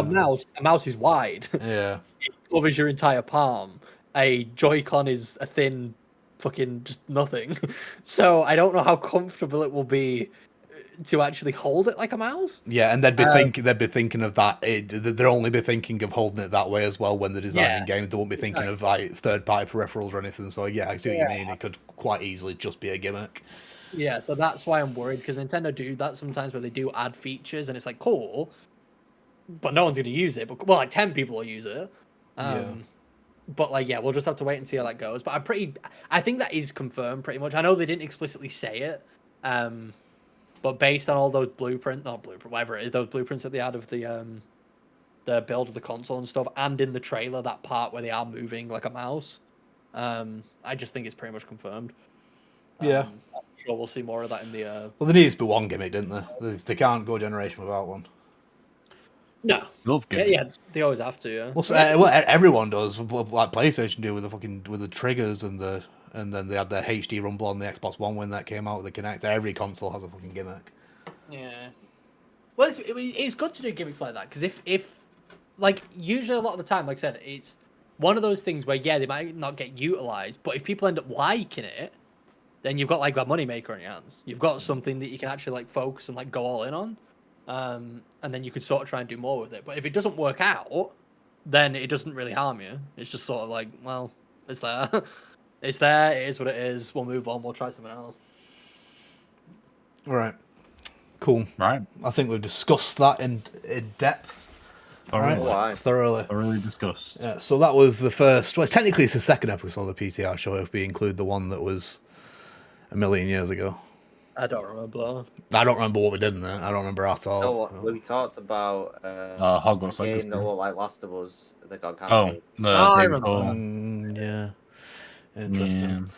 a mouse is wide. Yeah. It covers your entire palm. A Joy-Con is a thin fucking just nothing. So I don't know how comfortable it will be to actually hold it like a mouse. Yeah, and they'd be thinking of that. They'd only be thinking of holding it that way as well when they're designing games. They won't be thinking of like third-party peripherals or anything. So yeah, I see what you mean. It could quite easily just be a gimmick. Yeah, so that's why I'm worried because Nintendo do that sometimes where they do add features and it's like cool, but no one's going to use it. But well, like 10 people will use it. But like, yeah, we'll just have to wait and see how that goes. But I think that is confirmed pretty much. I know they didn't explicitly say it, but based on all those whatever it is, those blueprints that they had of the build of the console and stuff, and in the trailer that part where they are moving like a mouse, I just think it's pretty much confirmed. Yeah. I'm sure we'll see more of that in the. Well, there needs to be one gimmick, didn't there? They can't go a generation without one. No. Love gimmicks. Yeah, they always have to. Yeah. Well, everyone does. Like PlayStation do with the triggers and then they had the HD rumble on the Xbox One when that came out with the Kinect. Every console has a fucking gimmick. Yeah. Well, it's good to do gimmicks like that because if like usually a lot of the time, like I said, it's one of those things where they might not get utilized, but if people end up liking it, then you've got like a moneymaker on your hands. You've got something that you can actually like focus and like go all in on, and then you could sort of try and do more with it. But if it doesn't work out, then it doesn't really harm you. It's just sort of like, well, it's there, it's there. It is what it is. We'll move on. We'll try something else. All right. Cool. Right. I think we've discussed that in depth. Thoroughly discussed. Yeah, so that was the first. Well, technically, it's the second episode of the PTR show if we include the one that was a million years ago. I don't remember. I don't remember what we did in there. I don't remember at all. No, we talked about Hogwarts a game Legacy. that looked like Last of Us that got Oh, cancelled. I remember. Yeah. Interesting.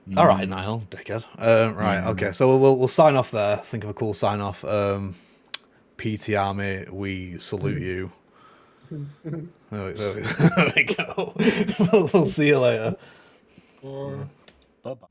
Yeah. All right, Niall, dickhead. Right, okay. So we'll sign off there. Think of a cool sign off. PT Army, we salute you. There we go. We'll see you later. Bye-bye.